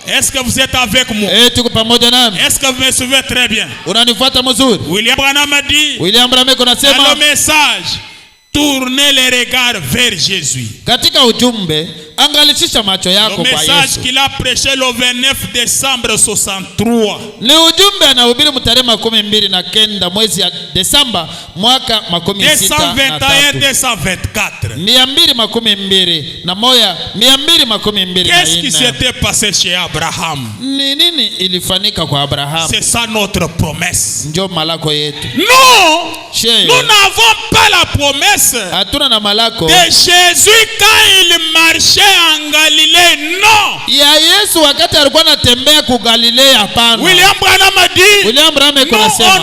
Est-ce que vous êtes avec moi? Est-ce que vous me suivez très bien? William Branham a dit dans le message, tournez les regards vers Jésus. Le message qu'il a prêché le 29 décembre 63. Ni ujumbe anahubiri mtarehe 29 mwezi ya Desemba mwaka 221 224. 221. Qu'est-ce qui s'était passé chez Abraham? Nini ilifanyika kwa Abraham? C'est ça notre promesse. Ndio malako yetu. Non, nous n'avons pas la promesse de Jésus quand il marchait en Galilée. Non. Ya Yesu wakati alikuwa anatembea ku Galilea, hapana. William Branham a dit, on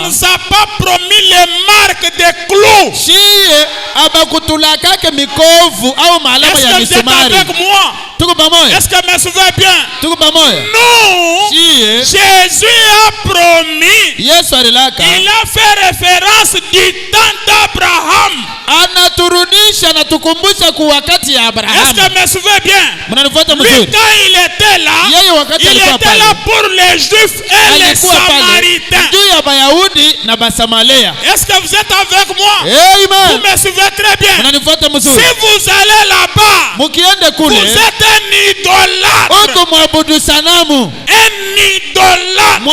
nous a pas promis les marques de clous. Shie abakutulakake mikovu au malama ya misumari. Est-ce que me souviens bien? Non. Jésus a promis. Il a fait référence du temps d'Abraham. Anaturudisha na tukumbusha kwa wakati ya Abraham. Est-ce que me souviens bien? Lui, quand il était là, il était là pour les Juifs et les Samaritains. Est-ce que vous êtes avec moi? Vous me suivez très bien. Si vous allez là-bas, vous êtes un idolâtre. Un idolâtre.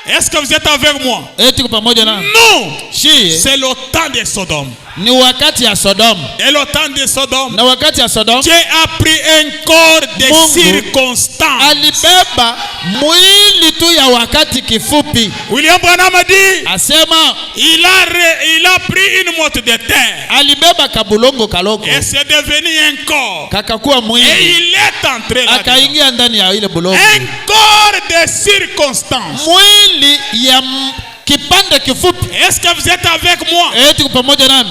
Est-ce que vous êtes avec moi? Non. C'est le temps de Sodome. Ni wakati ya Sodom. Et le temps de Sodome. Na wakati ya Sodom. Dieu a pris un corps de circonstance. Alibeba mwili tu ya wakati kifupi. William Branham a dit. Asema. Il a pris une motte de terre. Alibeba kabulongo kaloko. Et c'est devenu un corps. Kakakuwa mwili. Et il est entré là. Akaingia ndani ya ile bulongo. Un corps de circonstance. Mwili ya kipande kifupi. Est-ce que vous êtes avec moi? Tuko pamoja nami.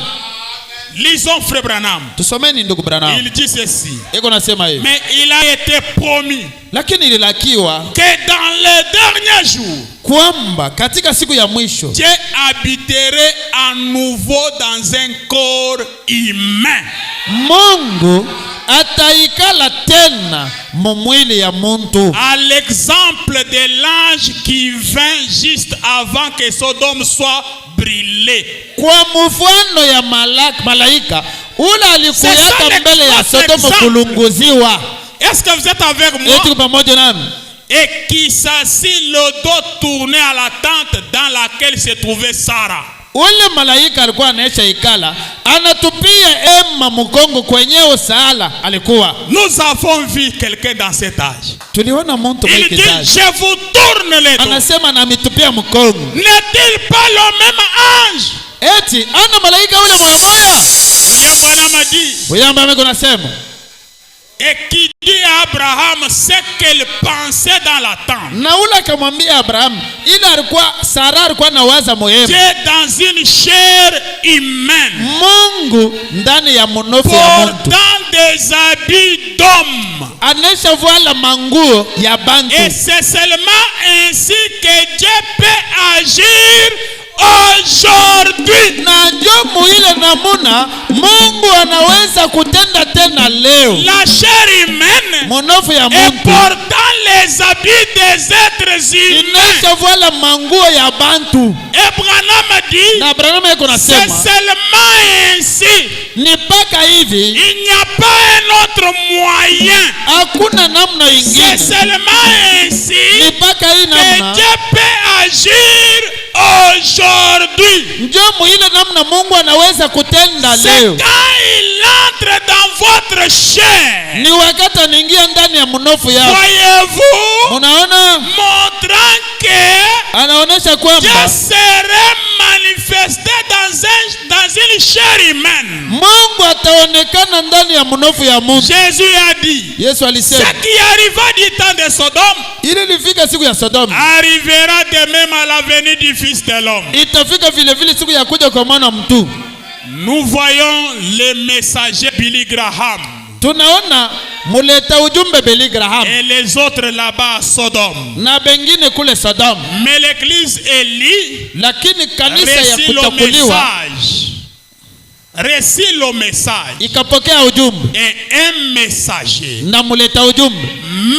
Lisons frère Branham. Tusomeni ndugu Branham. Il dit ceci. Eko nasema hivi. Mais il a été promis. Lakini ililakiwa que dans les derniers jours, kwamba katika siku ya mwisho Dieu habiterait à nouveau dans un corps humain. Mungu ataikala tena mwili ya muntu. À l'exemple de l'ange qui vint juste avant que Sodome soit brûlée. Kwa mfano ya malaika ule alikuyaka mbele ya Sodoma kulunguziwa. Est-ce que vous êtes avec moi? Tuko pamoja nami. Et qui s'assit le dos tourné à la tente dans laquelle se trouvait Sarah. Ule malaika alikuwa anaisha ikala anatupia Emma mkongo kwenye Sara alikuwa. Nous avons vu quelqu'un dans cet âge. Tuliona mtu il dit je vous tourne les dos. Anasema na mitupia mkongo. N'est-il pas le même ange? Eti ana malaika ule moya moya. William Branham a dit. William Branham anasema. Et qui dit à Abraham ce qu'elle pensait dans la tente. Na ule akamwambia Abraham ila alikuwa Sara alikuwa anawaza moyoni. Dieu dans une chair humaine. Mungu ndani ya mnofu ya mtu. Portant des habits d'homme. Anesha voila manguo ya bantu. Et c'est seulement ainsi que Dieu peut agir aujourd'hui. Na njomu ile namuna Mungu anaweza kutenda tena leo. La chair humaine mnofu ya mtu. Et portant les habits des êtres humains. Inesha voila manguo ya bantu. Et Branham dit. Na Branham yako nasema. C'est seulement ainsi. Ni paka hivi. Il n'y a pas un autre moyen. Hakuna namna ingine. C'est seulement ainsi. Ni paka hii namna. Que Dieu peut agir aujourd'hui. Njomu ile namna Mungu anaweza kutenda leo. C'est quand il entre dans votre chair. Ni wakati anaingia ndani ya mnofu yako. Voyez-vous? Unaona? Montrant que anaonesha kwamba Dieu serait manifesté dans une chair humaine. Mungu ataonekana ndani ya mnofu ya Mungu. Jésus a dit. Yesu alisema. Ce qui arriva du temps de Sodome. Ile ilifika siku ya Sodoma. Arrivera de même à la venue du Fils de l'homme. Itafika vile vile siku ya kuja kwa mwana mtu. Nous voyons les messagers Billy Graham. Tunaona muleta ujumbe Billy Graham. Et les autres là-bas à Sodome. Na bengine kule Sodoma. Mais l'église Élie. Lakini kanisa ya kutakuliwa. Récit le message. Ikapokea ujumbe. Et un messager. Na muleta ujumbe.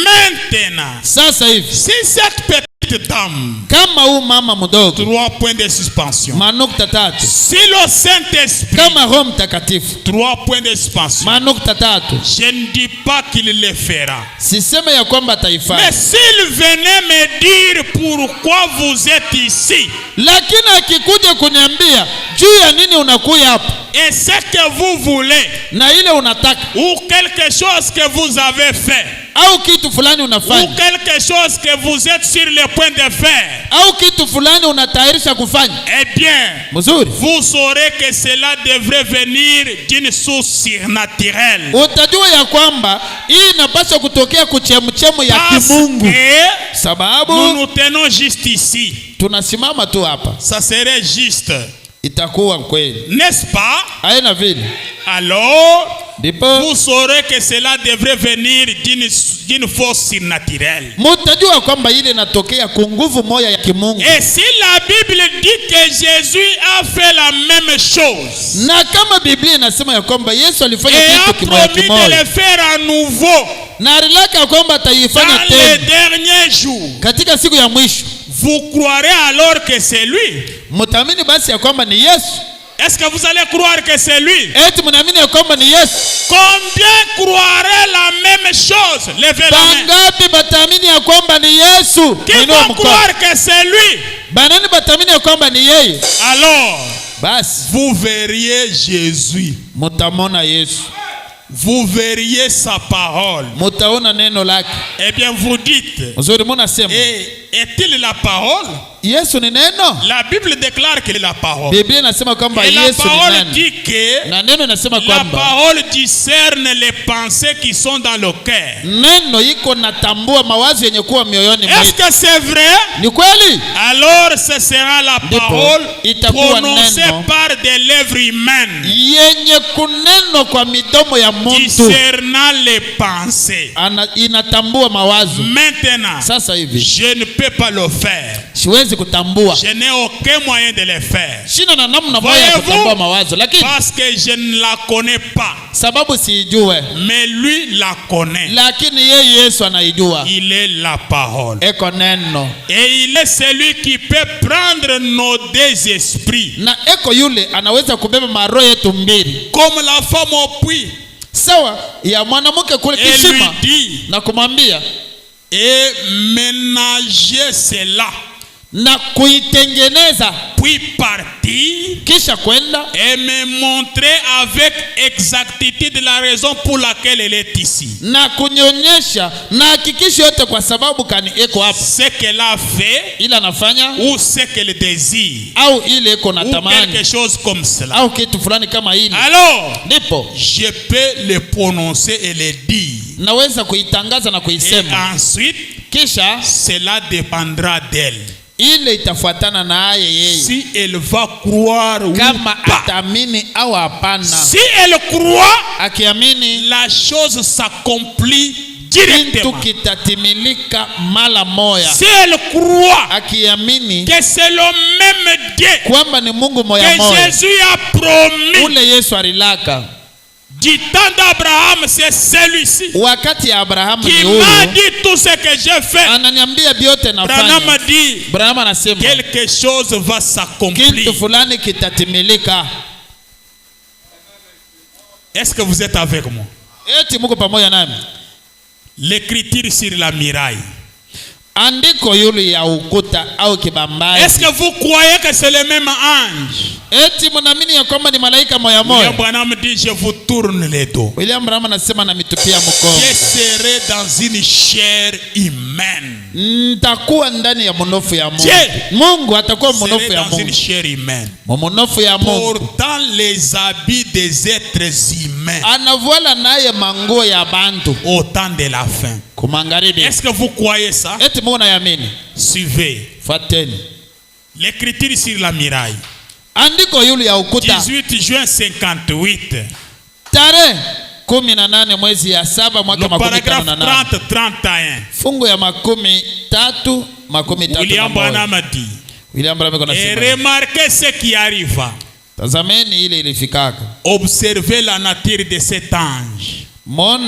Maintenant. Sasa hivi. Si cette petite dame. Kama u mama mdogo. 3 points de suspension. Manukta tatu. Si le Saint-Esprit. Kama Roho Mtakatifu. 3 points de suspension. Manukta tatu. Je ne dis pas qu'il le fera. Sisema ya kwamba ataifanya. Mais s'il venait me dire pourquoi vous êtes ici. Lakini akikuja kuniambia juu ya nini unakuja hapa. Et ce que vous voulez. Na ile unataka. Ou quelque chose que vous avez fait. Au kitu fulani unafanya. Ou quelque chose que vous êtes sur le point de faire. Au kitu fulani unatayarisha kufanya. Eh bien, mzuri. Vous saurez que cela devrait venir d'une source surnaturelle. Utajua ya kwamba hii inapaswa kutokea kuchemchemu ya kimungu. Sababu nous nous tenons juste ici. Tunasimama tu hapa. Ça serait juste. Itakuwa kweli. N'est-ce pas? Haina vile. Alors, vous saurez que cela devrait venir d'une force surnaturelle. Mutajua kwamba ile inatokea kwa nguvu moja ya kimungu. Et si la Bible dit que Jésus a fait la même chose. Na kama Biblia inasema ya kwamba Yesu alifanya kitu kimoja kimoja. Et a promis de le faire à nouveau. Na alilaka kwamba ataifanya tena. Dans les derniers jours. Katika siku ya mwisho. Vous croirez alors que c'est lui? Mutamini basi ya kwamba ni Yesu. Est-ce que vous allez croire que c'est lui? Eti mnaamini ya kwamba ni Yesu? Combien croiraient la même chose? Levez la main. Bangapi bataamini ya kwamba ni Yesu? Qui va croire que c'est lui? Banani bataamini ya kwamba ni yeye? Alors, vous verriez Jésus. Vous verriez sa parole. Eh bien, vous dites, est-il la parole? La Bible déclare qu'il est la parole. Et la parole dit que la parole discerne les pensées qui sont dans le cœur. Est-ce que c'est vrai? Alors ce sera la parole prononcée par des lèvres humaines, discernant les pensées. Maintenant, je ne peux pas le faire. Je n'ai aucun moyen de le faire. Voyez-vous, parce que je ne la connais pas. Mais lui la connaît. Il est la parole. Et il est celui qui peut prendre nos deux esprits. Comme la femme au puits. Et lui dit, et ménager cela, puis partir et me montrer avec exactitude la raison pour laquelle elle est ici. Ce qu'elle a fait, ou ce qu'elle désire, ou quelque chose comme cela. Alors, je peux le prononcer et le dire. Et ensuite, cela dépendra d'elle. Si elle va croire ou pas. Si elle croit, la chose s'accomplit directement. Si elle croit que c'est le même Dieu que Jésus a promis du temps d'Abraham, c'est celui-ci qui m'a dit tout ce que j'ai fait. Abraham m'a dit quelque chose va s'accomplir. Est-ce que vous êtes avec moi? L'écriture sur la muraille. Est-ce que vous croyez que c'est le même ange? William Branham dit, je vous tourne les dos. Je serai dans une chair humaine. Dieu serait dans une chair humaine, portant les habits des êtres humains au temps de la fin. Est-ce que vous croyez ça? Suivez l'écriture sur la muraille. 18 juin 58. Le paragraphe 30-31. William Branham a dit, et remarquez ce qui arriva. Observez la nature de cet ange. Quand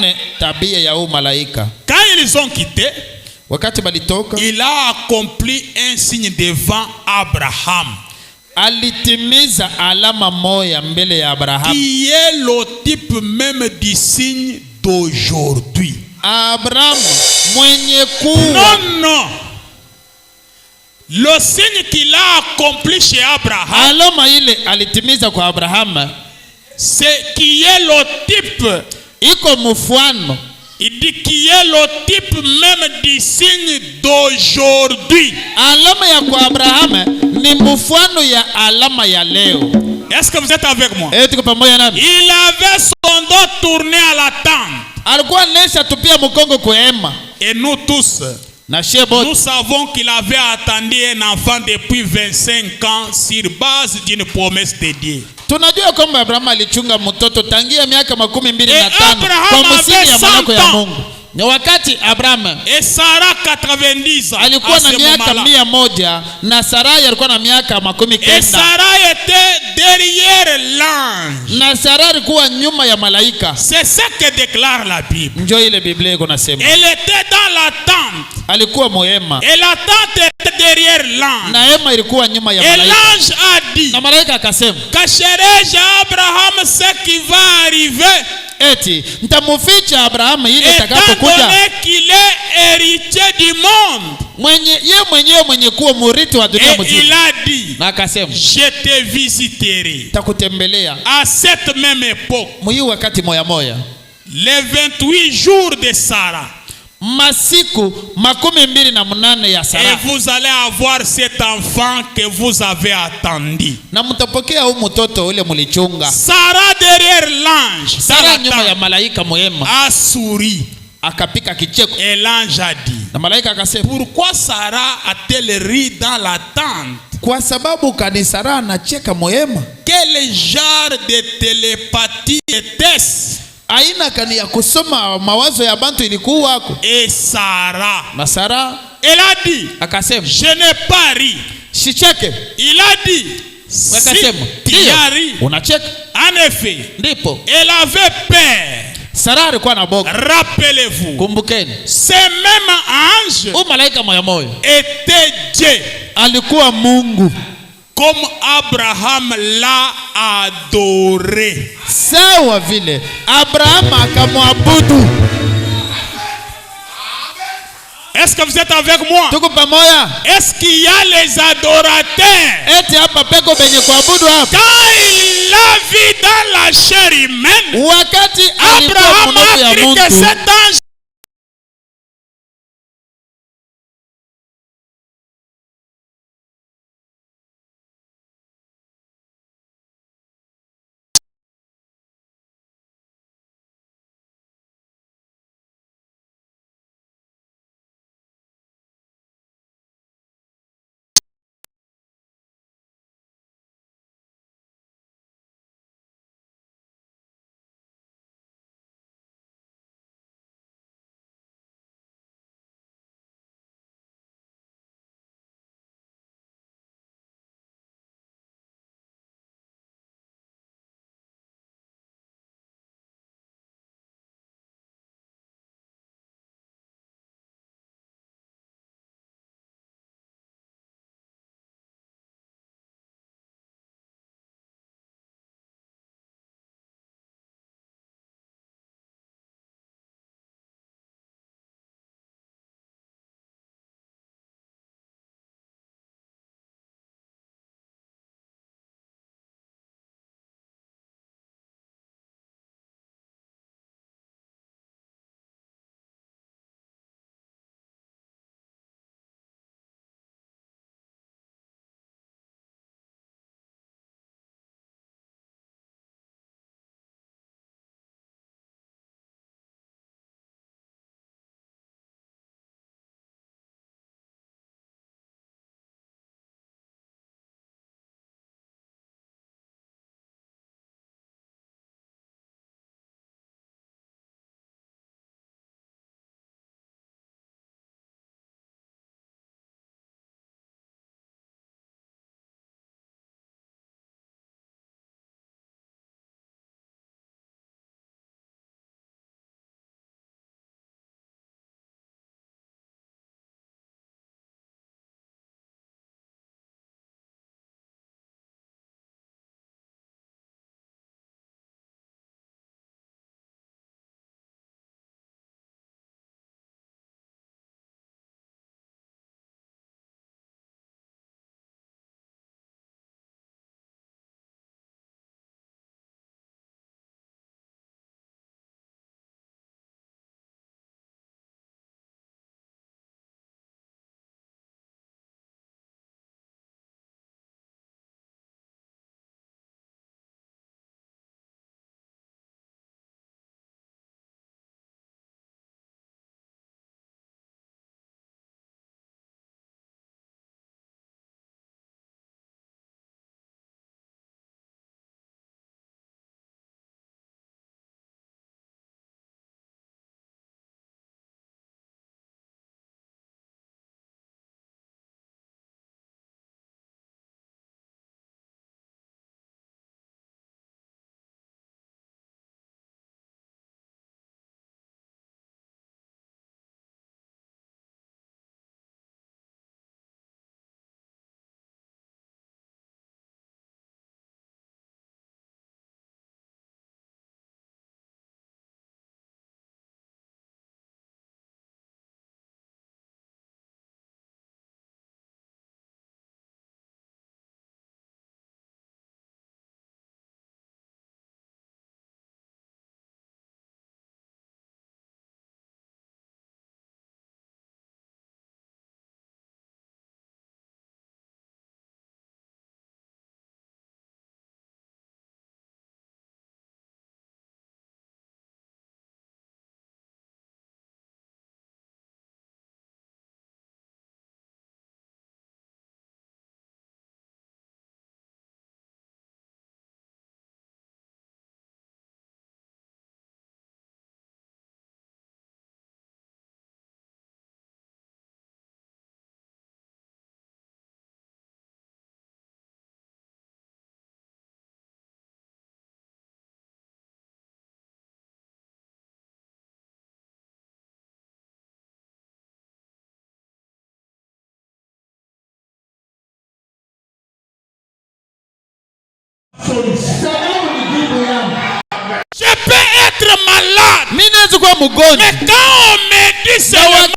ils ont quitté, il a accompli un signe devant Abraham, qui est le type même du signe d'aujourd'hui. Non. Le signe qu'il a accompli chez Abraham, c'est qui est le type. Il dit qui est le type même du signe d'aujourd'hui. Est-ce que vous êtes avec moi? Il avait son dos tourné à la tente. Et nous tous, nous savons qu'il avait attendu un enfant depuis 25 ans sur base d'une promesse de Dieu. Tunajua kwamba Abraham alichunga mtoto tangia miaka 25 kwa msingi ya maneno ya Mungu. Ni wakati Abraham alikuwa na miaka 100 na Sarai alikuwa na miaka 90. Sarai était derrière l'ange. Na Sarai alikuwa nyuma ya malaika. C'est ce que déclare la Bible. Njoo ile Biblia iko nasema. Elle était dans la tente. Alikuwa mohema. Et la tente était derrière l'ange. Na hema ilikuwa nyuma ya malaika. Et l'ange a dit. Na malaika akasema, cacherai-je à Abraham ce qui va arriver? Eti nitamuficha Abraham ile itakapokuja. Étant donné qu'il est héritier du monde. mwenye kuwa murithi wa dunia mzima. Il a dit, na akasema, je te visiterai. Takutembelea. À cette même époque, wakati moya moya, les 28 jours de Sarah, masiku 28 ya Sarah, et vous allez avoir cet enfant que vous avez attendu. Na mtapokea huyu mtoto ule mlichunga. Sarah derrière l'ange, Sarah nyuma ya malaika mwema, a souri, akapika kicheko. Et l'ange a dit, na malaika akasema, pourquoi Sarah a-t-elle ri dans la tente? Kwa sababu kani Sarah anacheka mwema? Quel genre de télépathie était-ce? Aina kani ya kusoma mawazo ya bantu ilikuwa wako? Et Sarah, na Sarah, elle a dit, akasema, je n'ai pas ri. Sicheke. Il a dit, akasema, si tu as ri. Unacheka. En effet, ndipo elle avait peur. Sarah alikuwa na boga. Rappelez-vous, kumbukeni, ce même ange, malaika moya moya, était Dieu. Alikuwa Mungu. Comme Abraham l'a adoré. Sawa vile Abraham akamwabudu. Est-ce que vous êtes avec moi? Tuko pamoja? Est-ce qu'il y a les adorateurs? Eti hapa peko benye kuabudu hapa. Quand il l'a vu dans la chair humaine, wakati Abraham a cru que cet ange solution. Je peux être malade. Mais quand on me dit seulement,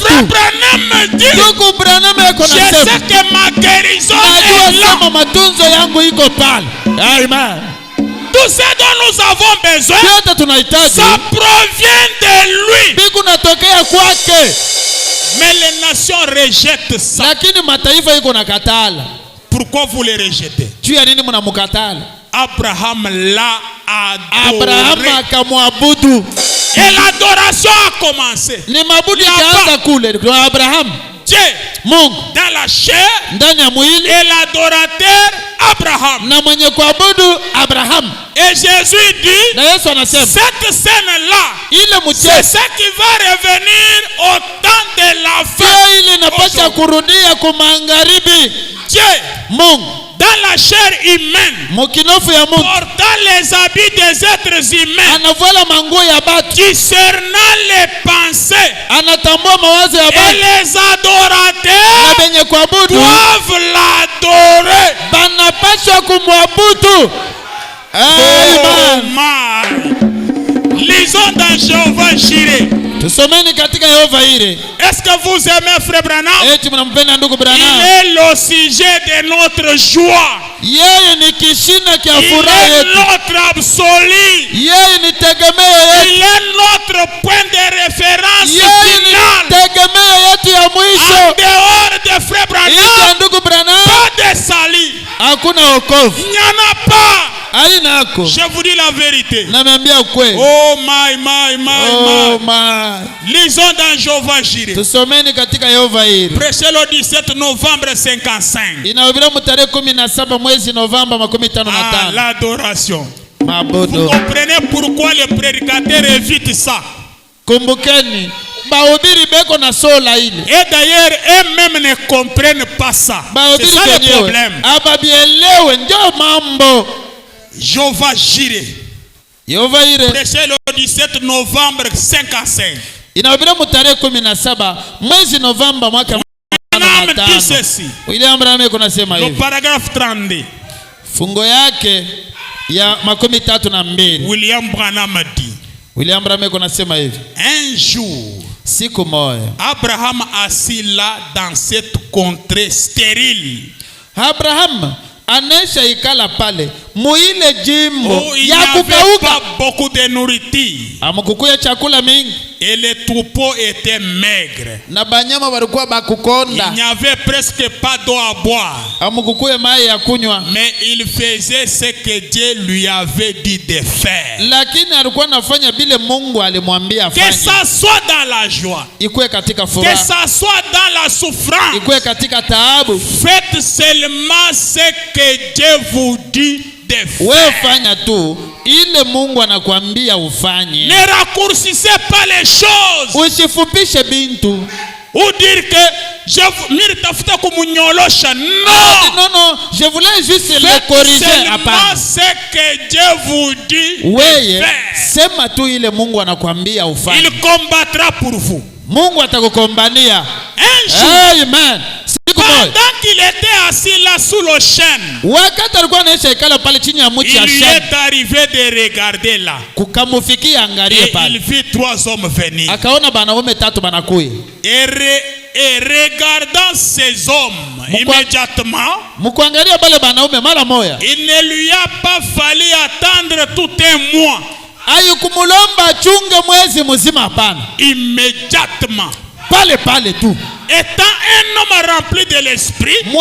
Frère Branham me dit, je sais que ma guérison est là. Amen. Tout ce dont nous avons besoin, ça provient de lui. Mais les nations rejettent ça. Pourquoi vous les rejetez? Abraham l'a adoré. Et l'adoration a commencé. Dieu dans la chair et l'adorateur Abraham. Et Jésus dit, cette scène-là, c'est ce qui va revenir au temps de la fin. Dieu dans la chair humaine, portant les habits des êtres humains, discernant les pensées, et les adorateurs doivent l'adorer. Oh my. Lisons dans Jéhovah Jireh. Est-ce que vous aimez Frère Branham? Il est le sujet de notre joie. Il est notre absolu. Il est notre point de référence final. En dehors de Frère Branham, pas de salut. Il n'y en a pas. Je vous dis la vérité. Oh my. Lisons dans Jéhovah Jireh. Prêchez le 17 novembre 55. L'adoration. Vous comprenez pourquoi les prédicateurs évitent ça. Et d'ailleurs, eux-mêmes ne comprennent pas ça. C'est ça le problème. Jéhovah Jireh. Prêchez le 17 novembre 55. Dit ceci. Le paragraphe 32. Fungo yake ya 32. William Branham dit. Un jour, Abraham assis là dans cette contrée stérile. Abraham anesha ikala pale muile jimbo ya kukauka, beaucoup de nourriture, amukukuya chakula mingi, et les troupeaux étaient maigres. Na banyama walikuwa bakukonda. Il n'y avait presque pas d'eau à boire. Amukukuya mai ya kunywa. Mais il faisait ce que Dieu lui avait dit de faire. Lakini alikuwa anafanya bile Mungu alimwambia afanye. Que ça soit dans la joie, ikuwe katika furaha, que ça soit dans la souffrance, ikuwe katika taabu, faites seulement ce que Dieu vous dit de faire. Wewe fanya tu ile Mungu anakuambia ufanye. Ne raccourcissez pas les choses. Usifupishe bintu. Ou dire que je non, je voulais juste le corriger. Apparemment ce que Dieu vous dit de faire. Sema tu ile Mungu anakuambia ufanye. Il combattra pour vous. Mungu atakukombania. Un jour, amen. Pendant qu'il était assis là sous le chêne, il lui est arrivé de regarder là. Et il vit 3 hommes venir. Et regardant ces hommes immédiatement, il ne lui a pas fallu attendre tout un mois. Immédiatement. Étant un homme rempli de l'esprit, il a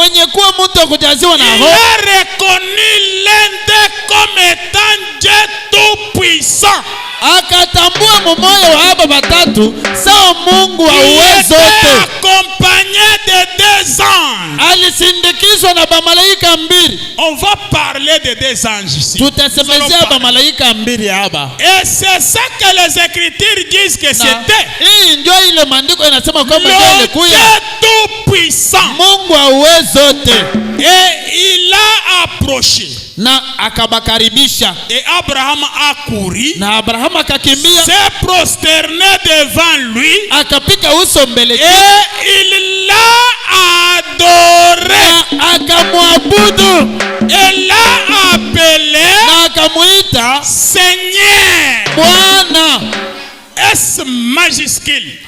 reconnu l'un d'eux comme étant Dieu tout-puissant. Il était accompagné de 2 anges. On va parler de 2 anges ici. Et c'est ça que les Écritures disent que c'était le Dieu tout-puissant. Et il a approché. Et Abraham a couru, s'est prosterné devant lui, et il l'a adoré. Et l'a akamwita Seigneur. Bwana. S majuscule.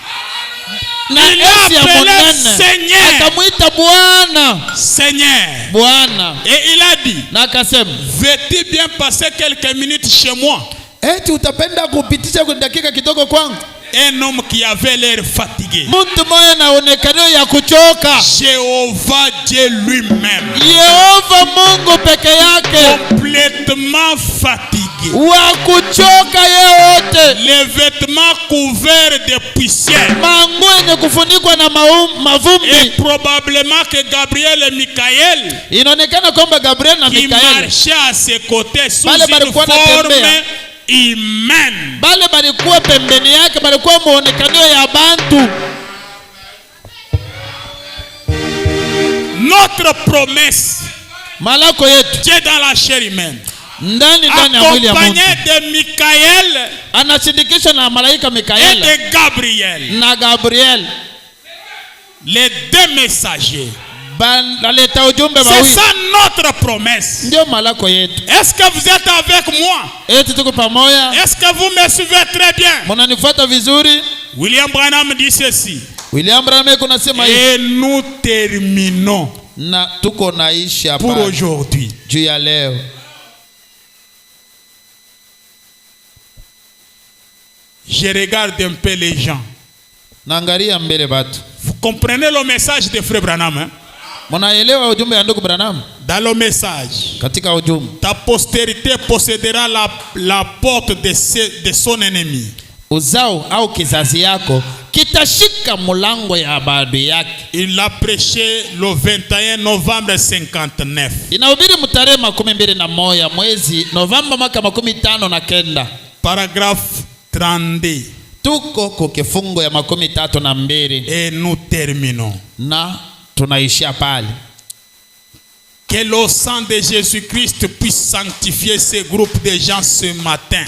Na S ya monene. Seigneur. Akamwita Bwana. Seigneur. Bwana. Et il a dit, na akasema, veux-tu bien passer quelques minutes chez moi? Eti utapenda kupitisha kwa dakika kidogo kwangu? Un homme qui avait l'air fatigué. Mtu moja anaonekana ya kuchoka. Jéhovah Dieu lui-même. Yehova Mungu peke yake. Complètement fatigué. Wa kuchoka yote. Les vêtements couverts de poussière. Manguo yenye kufunikwa na mavumbi. Et probablement que Gabriel et Michael, inaonekana kwamba Gabriel na Michael qui marchaient à ses côtés sous une forme humaine. Bale balikuwa pembeni yake, balikuwa muonekano ya bantu. Notre promesse, malako yetu, Dieu dans la chair humaine, ndani ya mwili ya Mungu, accompagné de Michael, anasindikishwa na malaika Michael, et de Gabriel, na Gabriel, les deux messagers. C'est ça notre promesse. Est-ce que vous êtes avec moi? Est-ce que vous me suivez très bien? William Branham dit ceci. Et nous terminons pour aujourd'hui. Je regarde un peu les gens. Vous comprenez le message de Frère Branham, hein? Dans le message, ta postérité possédera la porte de son ennemi. Il l'a prêché le 21 novembre 59. Paragraphe 32. Et nous terminons. Que le sang de Jésus-Christ puisse sanctifier ces groupes de gens ce matin.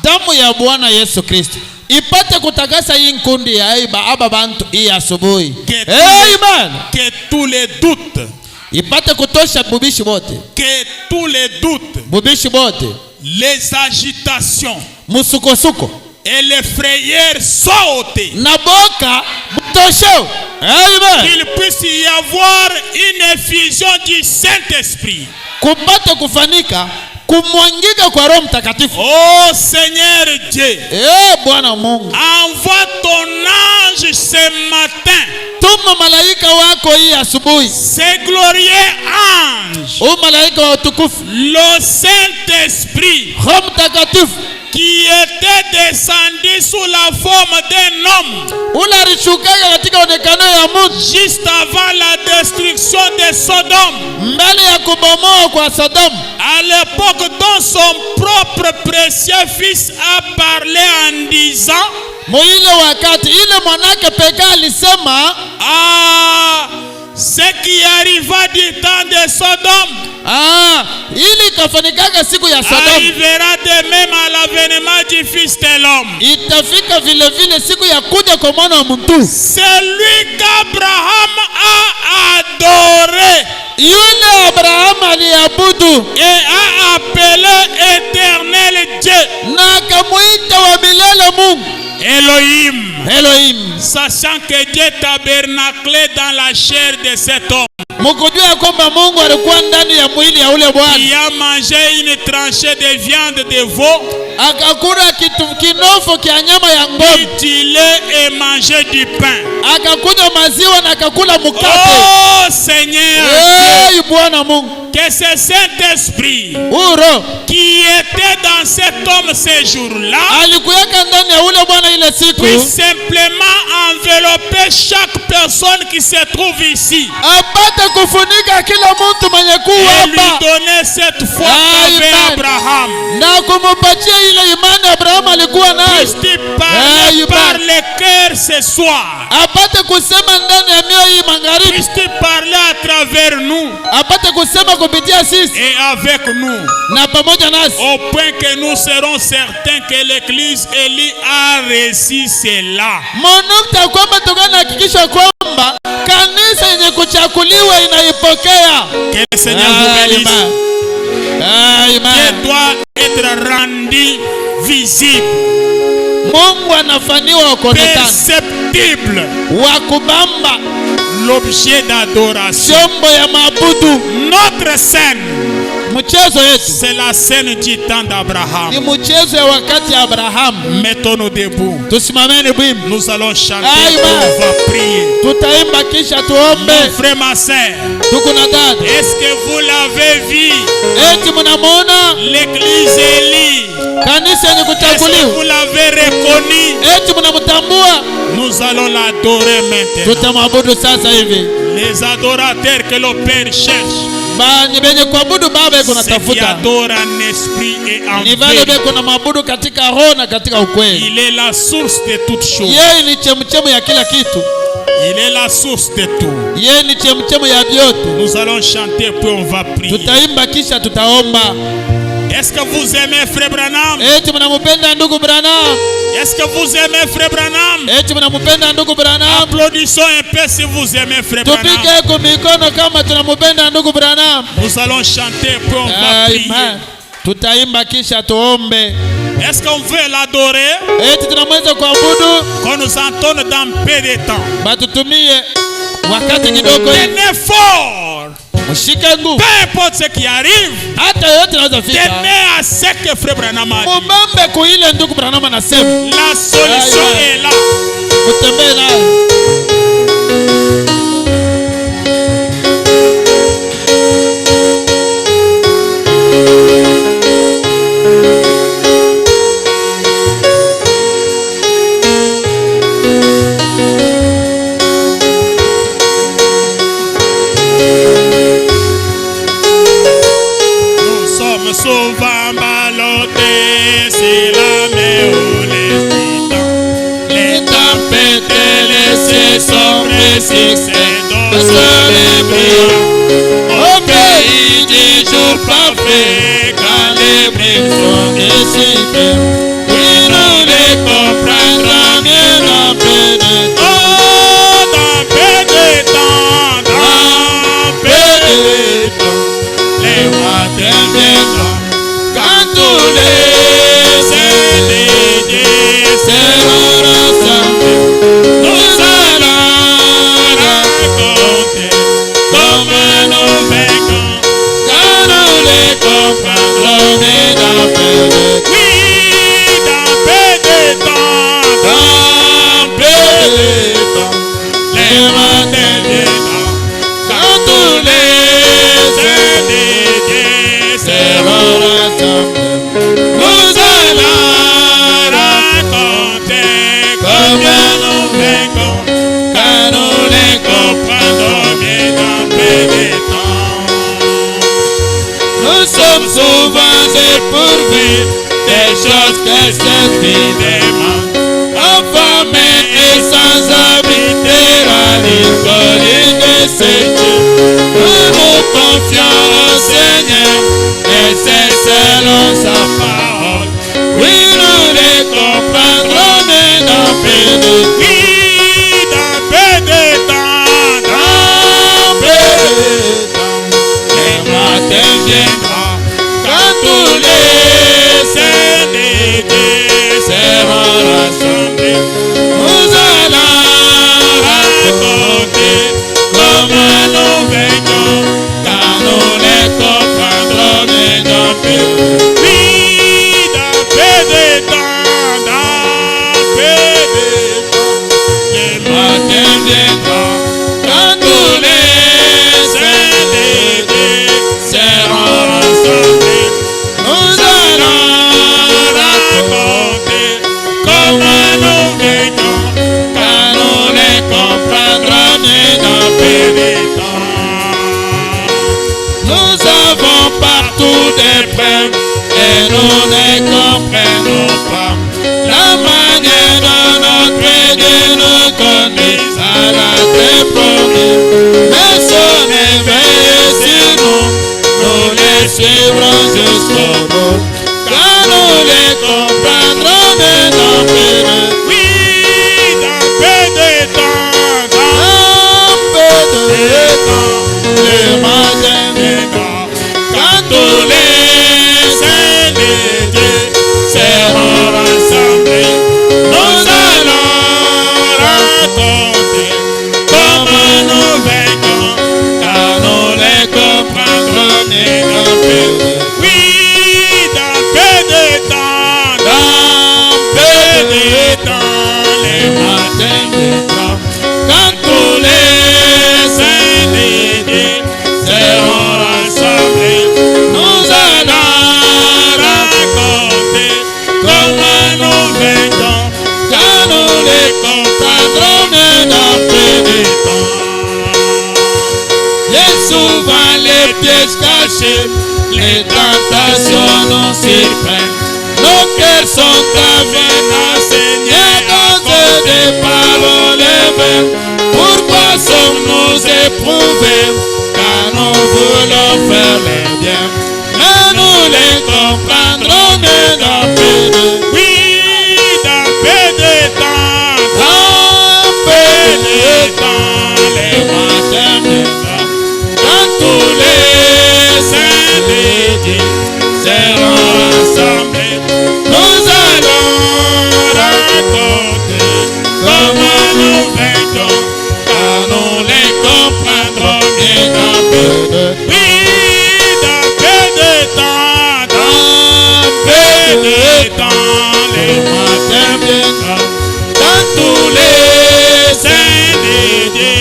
Damu ya Bwana Yesu Kristo ipate kutakasa hii nkundi ya aba bantu hii asubuhi. Amen. Que tous les doutes ipate kutosha bubishi bote. Que tous les doutes, bubishi bote, les agitations, musukosuko et les frayeurs sautent. Naboka butosho. Amen. Qu'il puisse y avoir une effusion du Saint-Esprit. Kupate kufanika kumwangika kwa Roho Mtakatifu. Oh Seigneur Dieu, Bwana Mungu, envoie ton ange ce matin. Tuma malaika wako hii asubuhi. C'est glorieux ange, malaika wa utukufu, le Saint-Esprit, Roho Mtakatifu, qui était descendu sous la forme d'un homme, juste avant la destruction de Sodome, à l'époque dont son propre précieux fils a parlé en disant, ce qui arriva du temps de Sodome arrivera de même à l'avènement du Fils de l'homme. C'est lui qu'Abraham a adoré et a appelé éternel Dieu, Elohim, sachant que Dieu tabernaclait dans la chair de cet homme. Il a mangé une tranchée de viande de veau, mutilé et mangé du pain. Oh Seigneur, que ce Saint-Esprit qui était dans cet homme ce jour-là puisse simplement envelopper chaque personne qui se trouve ici et lui donner cette foi qu'avait Abraham. Puisse-t-il parler par le cœur ce soir? Puisse-t-il parler à travers nous et avec nous, au point que nous serons certains que l'église Élie a reçu cela. Que le Seigneur vous bénisse. Dieu doit être rendu rendu visible, perceptible, l'objet d'adoration. Notre scène, c'est la scène du temps d'Abraham. Mettons-nous debout. Nous allons chanter, on va prier. Mon frère, ma sœur, est-ce que vous l'avez vu? L'église Élie. Est-ce que vous l'avez reconnu? Nous allons l'adorer maintenant. Les adorateurs que le Père cherche, ceux qui adorent en esprit et en vérité. Il est la source de toutes choses. Il est la source de tout. Nous allons chanter puis on va prier. Est-ce que vous aimez Frère Branham? Est-ce que vous aimez Frère Branham? Applaudissons un peu si vous aimez Frère Branham. Nous allons chanter puis on va prier. Est-ce qu'on veut l'adorer? Qu'on nous entende dans peu de temps. Un effort. Peu importe ce qui arrive, tenez à ce que Frère Branham a dit. La solution est là. Souvent ballottés, c'est la mer où les tempêtes et les saisons précises dans le soleil brillant. Au pays du jour parfait, quand les brimes sont décidées, oui, nous les comprendrons mieux dans peu de temps. Oh, dans peu de temps, dans peu de temps, les rois deviendront. Quand tous les individus seront rassemblés, nous allons raconter comment nous vaincrons, car nous les comprendrons dans peu de temps. Oui, dans peu de temps, dans peu de temps, les rois deviendront. Quand tous les individus seront rassemblés, nous allons raconter combien nous vaincrons, car nous les comprendrons bien dans peu de temps. Nous sommes souvent dépourvus des choses que cette vie demande, affamés et sans habiter à l'hypocrisie de ces dieux. Nous nous confions au Seigneur et c'est selon sa parole. Oui, nous les comprendrons, mais dans peu de temps. Oui, dans peu de temps, dans peu de temps, les matins viendront quand tous les individus seront rassemblés. Nous allons raconter comment nous vaincrons, car nous les comprendrons, mais dans peu de temps. Oui, dans peu de temps, dans peu de temps, les matins viendront quand tous les individus seront rassemblés. Nous allons raconter comment nous vaincrons, car nous les comprendrons, mais dans peu de temps. Nous avons partout des preuves et nous ne comprenons pas la manière dont notre Dieu nous conduit à la terre promise. Mais son éveil sur nous, nous les suivrons jusqu'au bout, car nous les comprendrons, mais dans peu de temps. Oui, dans peu de temps, dans peu de temps, le matin viendra, quand tous les individus souvent les pièges cachés, les tentations nous surprennent. Nos cœurs sont aveugles, Seigneur, à cause des paroles vaines. Pourquoi sommes-nous éprouvés? Car nous voulons faire les biens, mais nous les comprendrons mais dans peu de temps. Oui, dans peu de temps, dans peu de temps, les matins viendront, quand tous les saints de Dieu seront rassemblés. Nous allons raconter comment nous vaincrons, car nous les comprendrons bien dans peu de temps. Oui, dans peu de temps, dans peu de temps, les matins viendront, quand tous les saints de Dieu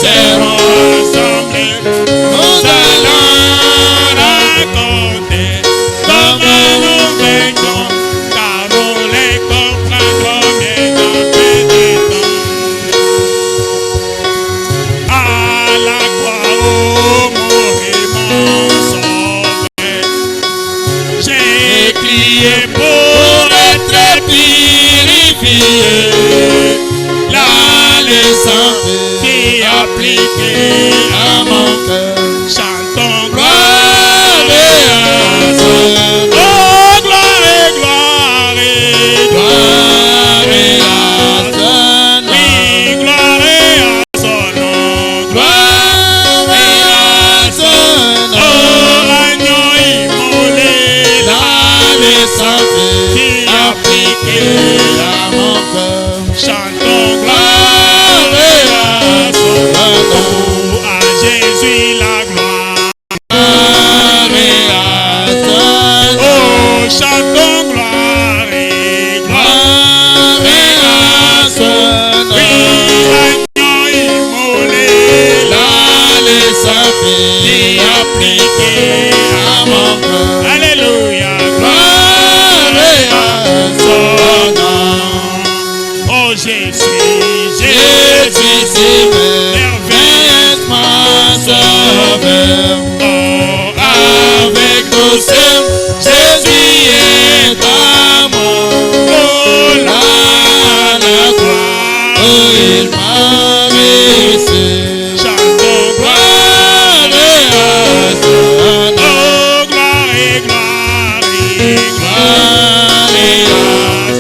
seront rassemblés. Nous allons raconter comment nous vaincrons, car nous les comprendrons bien dans peu de temps. À la croix, oh mourir mon sauveur, j'ai crié pour être purifié. Là, le sang qui appliqué à mon cœur, chantons gloire et à son nom. Oh, gloire et gloire et gloire et à son nom. Oui, gloire et à son nom. Gloire et à son nom. Oh, agneau immolé, là, le sang qui appliqué à mon cœur, chantons gloire et à son nom. Oh, à Jésus la gloire. Gloire et à son nom. Oh, chantons gloire et à son nom. Oui, agneau immolé, là, le sang qui appliqué à mon cœur. Alléluia, gloire et à son nom. Oh, Jésus, merveilleusement sauveur. Oh, avec douceur, Jésus est amour. Oh, là, la croix, oh, il m'a laissé. Chantons gloire et à son nom. Oh, gloire et gloire et gloire et à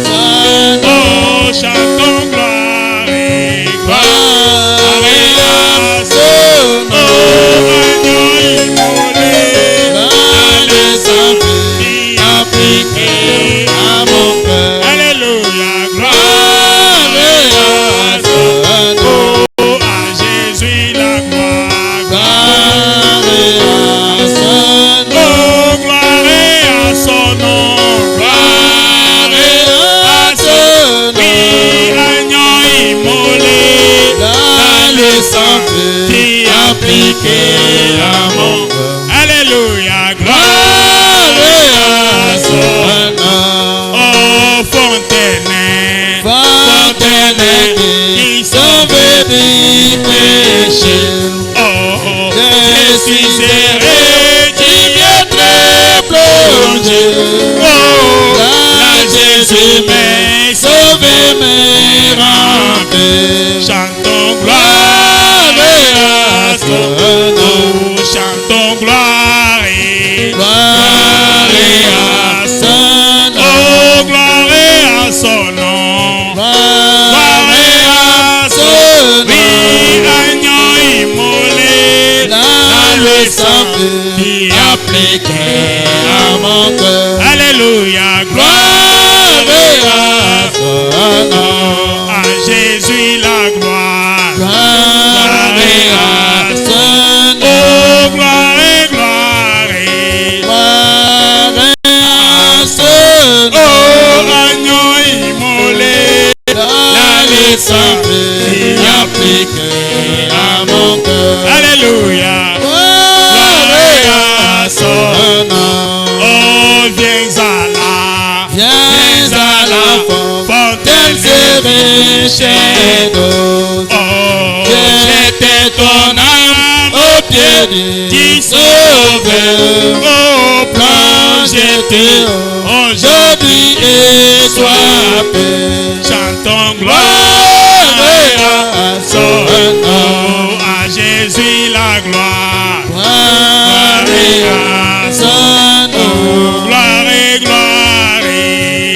son nom. Oh, chantons gloire et gloire et à son nom. Oh, agneau immolé, là, le sang qui appliqué à mon cœur. Alléluia, gloire et à son nom. Oh, à Jésus la gloire. Gloire et à son nom. Oh, gloire et à son nom. Gloire et à son nom. Oui, agneau immolé, là, le sang qui appliqué à mon cœur. Alléluia, gloire et à son nom. Oh, fontaine, fontaine qui sauve du péché. Oh, je suis erré, qui vient très plongé. Oh, là, Jésus m'a sauvé, m'a rempli. Chantons gloire et à son nom. Chantons gloire et à son nom. Oh, gloire et à son nom. Gloire et à son nom. Oui, agneau immolé, là, le sang qui appliqué à mon cœur. Alléluia, gloire et à son nom. À Jésus la gloire. Gloire et à son nom. Oh, gloire et gloire et gloire et à son nom. Oh, agneau immolé, là, le sang qui appliqué à mon cœur. Alléluia, gloire et à son nom. Oh, viens à la fontaine riche d'eau. Oh, jette ton âme au pied dit sauveur, au plan jeté, aujourd'hui et sois paix. Chantons gloire à son nom, à Jésus la gloire. Gloire à son nom, gloire et gloire,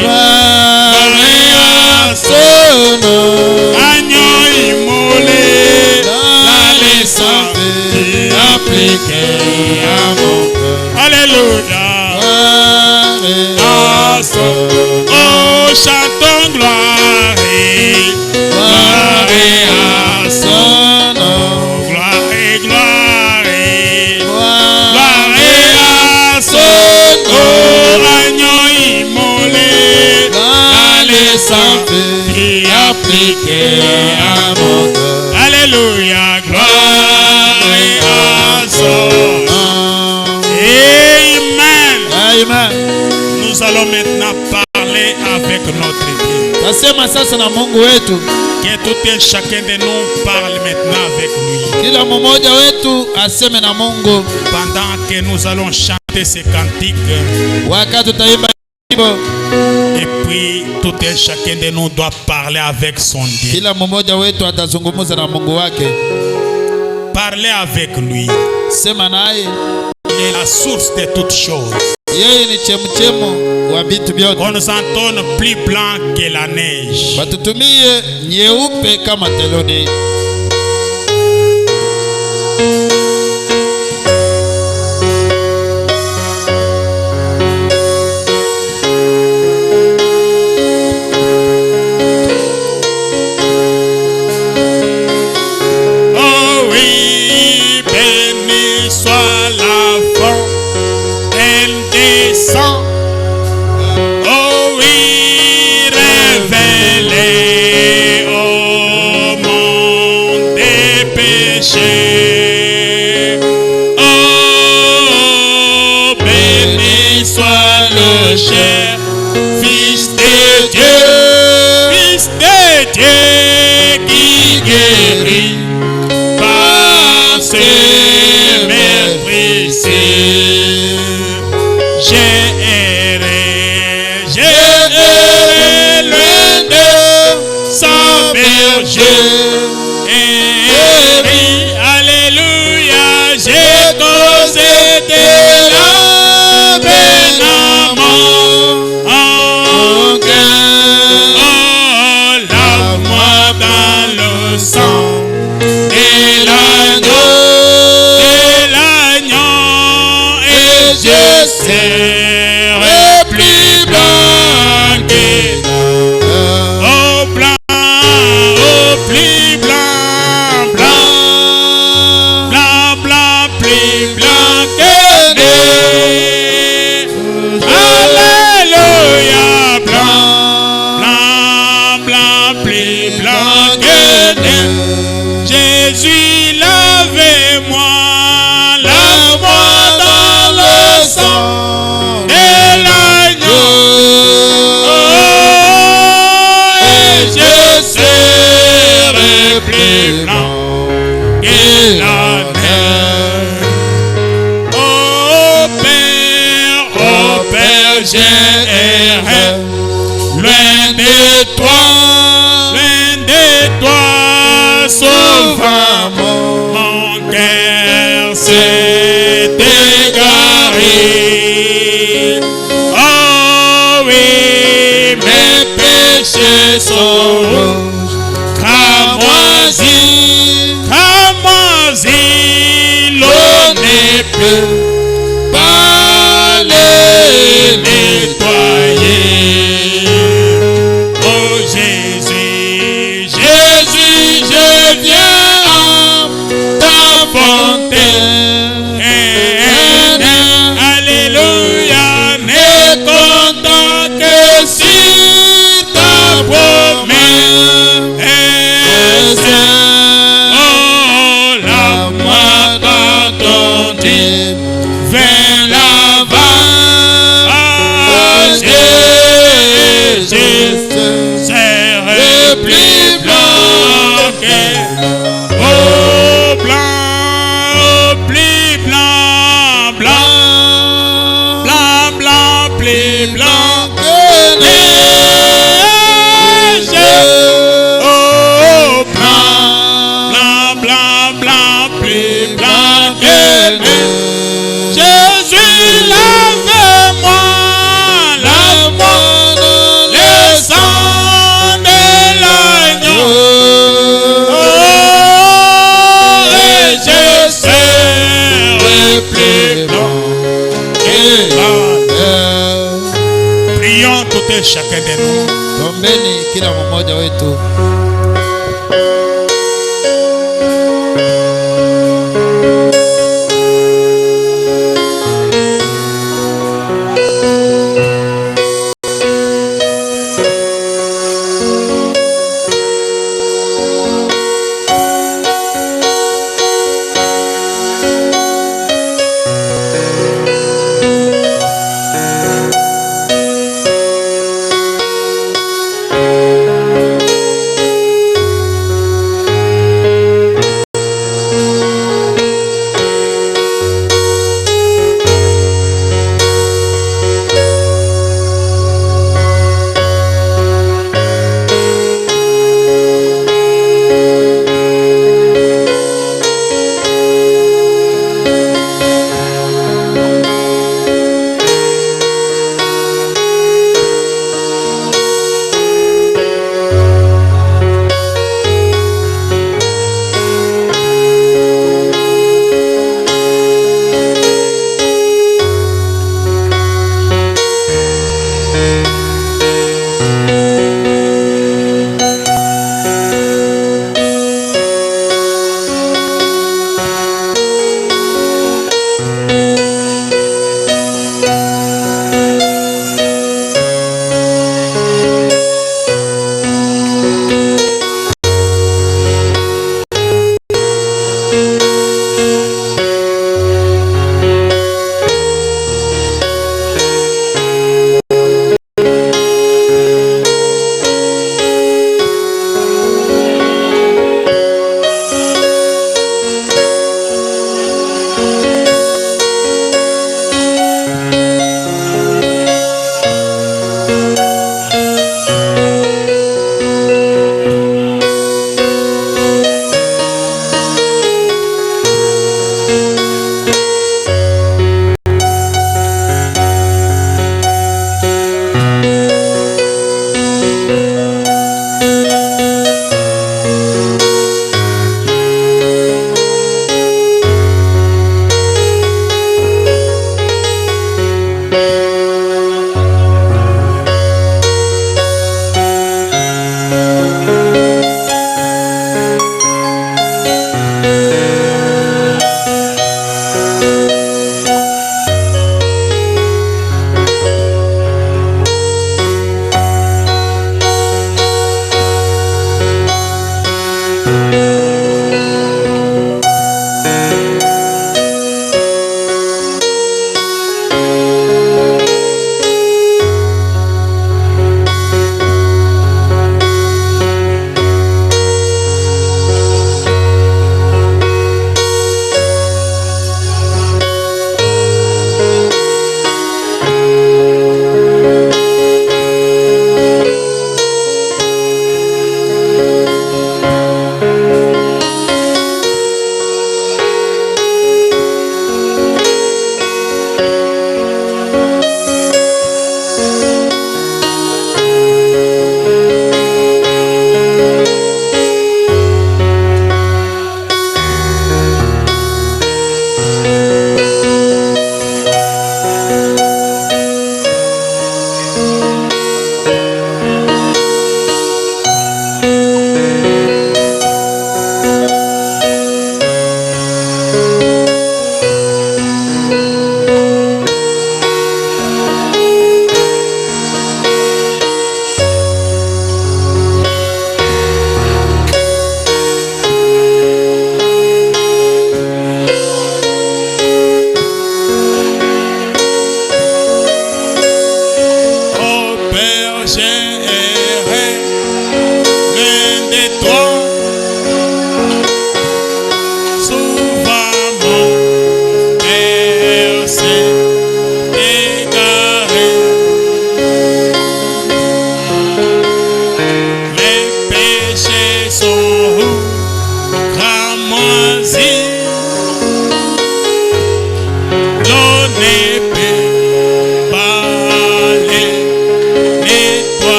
gloire à son nom. Agneau immolé, la naissance appliquée à mon cœur. Alléluia. Gloire à son nom. Oh, chantons gloire, gloire à son nom. Gloire et gloire, gloire à son nom. Agneau immolé, la naissance appliquée à mon cœur. Alléluia, gloire à son nom. Amen. Amen. Nous allons maintenant parler avec notre Dieu. Nasema sasa na Mungu wetu. Que tout et chacun de nous parle maintenant avec lui. Kila mmoja wetu aseme na Mungu. Pendant que nous allons chanter ces cantiques. Wakati tutaimba nyimbo. Et puis tout et chacun de nous doit parler avec son Dieu. Kila mmoja wetu atazungumza na Mungu wake. Parler avec lui. Sema naye. Il est la source de toutes choses. Yeye ni chemchemo wa vitu vyote. On nous entend plus blanc que la neige. Batutumie nyeupe kama teloni. Oh oui, béni soit la fontaine des sangs. Oh oui, révélé au monde des péchés. Oh, béni soit le cher Fils de Dieu, Fils de Dieu qui guérit par ses meurtrissures. J'ai erré loin de son berger. Et alléluia, j'ai causé de la peine à mon cœur. Oh, lave-moi dans le sang et l'agneau, et je serai plus blanc que oh blanc, oh plus blanc, blanc, blanc, blanc, plus blanc que neige. Alléluia, blanc, blanc, blanc, plus blanc que neige. Jésus, lavez-moi, lave-moi dans le sang de l'agneau. Oh, et je serai plus blanc que la neige. Oh Père, j'ai erré loin de toi, souvent mon cœur s'est égaré. Oh oui, mes péchés sont rouges, cramoisis, l'eau n'est plus pas les nettoyer. Oh Jésus, Jésus, je viens à ta fontaine. Alléluia, n'est content que sur ta promesse. Oh, lave-moi dans ton Dieu. porter chacun de nous. Tombeni kila mmoja wetu.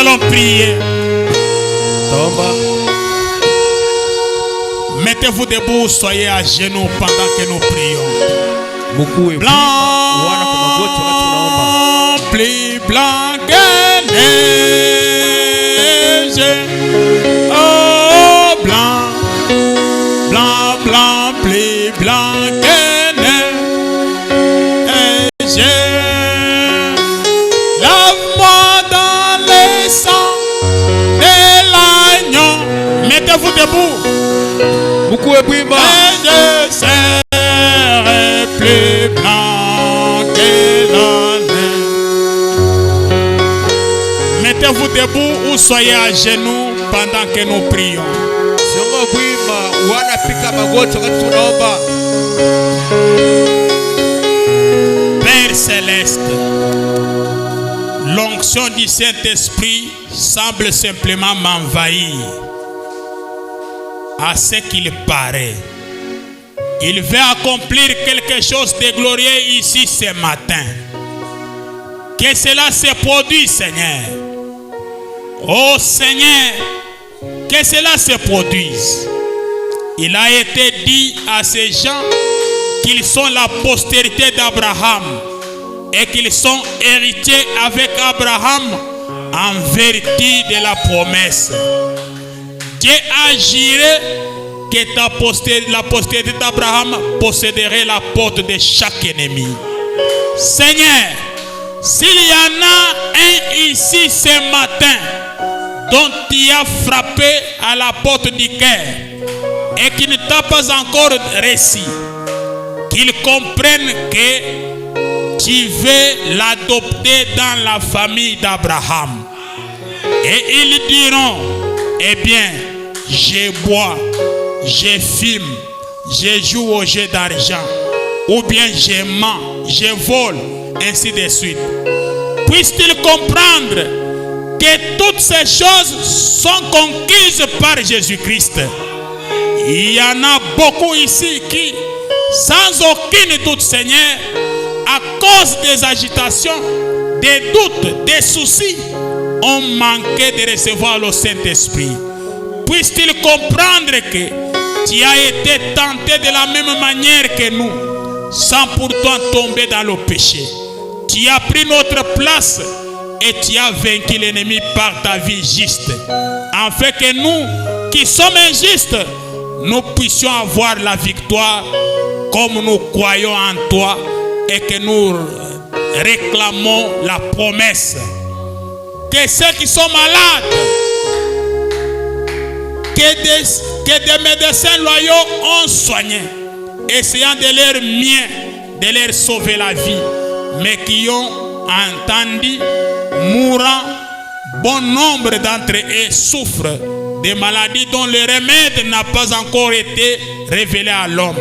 allons prier. Mettez-vous debout, soyez à genoux pendant que nous prions. Blanc, plus blanc que neige. Oh, blanc, blanc, blanc, plus blanc que neige. Lave-moi dans le sang de l'agneau. Mettez-vous debout. Et je serai plus blanc que la neige. Mettez-vous debout ou soyez à genoux pendant que nous prions. Père céleste, l'onction du Saint-Esprit semble simplement m'envahir. À ce qu'il paraît, il veut accomplir quelque chose de glorieux ici ce matin. Que cela se produise, Seigneur. Oh Seigneur, que cela se produise. Il a été dit à ces gens qu'ils sont la postérité d'Abraham et qu'ils sont héritiers avec Abraham en vertu de la promesse. Dieu agirait que la postérité d'Abraham posséderait la porte de chaque ennemi. Seigneur, s'il y en a un ici ce matin dont tu as frappé à la porte du cœur et qui ne t'a pas encore réussi, qu'il comprenne que tu veux l'adopter dans la famille d'Abraham. Et ils diront, eh bien, je bois, je fume, je joue au jeu d'argent, ou bien je mens, je vole, ainsi de suite. Puisse-t-il comprendre que toutes ces choses sont conquises par Jésus-Christ. Il y en a beaucoup ici qui, sans aucun doute, Seigneur, à cause des agitations, des doutes, des soucis, ont manqué de recevoir le Saint-Esprit. Puisse-t-il comprendre que tu as été tenté de la même manière que nous, sans pourtant tomber dans le péché. Tu as pris notre place et tu as vaincu l'ennemi par ta vie juste. Afin que nous, qui sommes injustes, nous puissions avoir la victoire comme nous croyons en toi et que nous réclamons la promesse. Que ceux qui sont malades, que des médecins loyaux ont soigné, essayant de leur mieux, de leur sauver la vie, mais qui ont entendu, mourant, bon nombre d'entre eux souffrent des maladies dont le remède n'a pas encore été révélé à l'homme.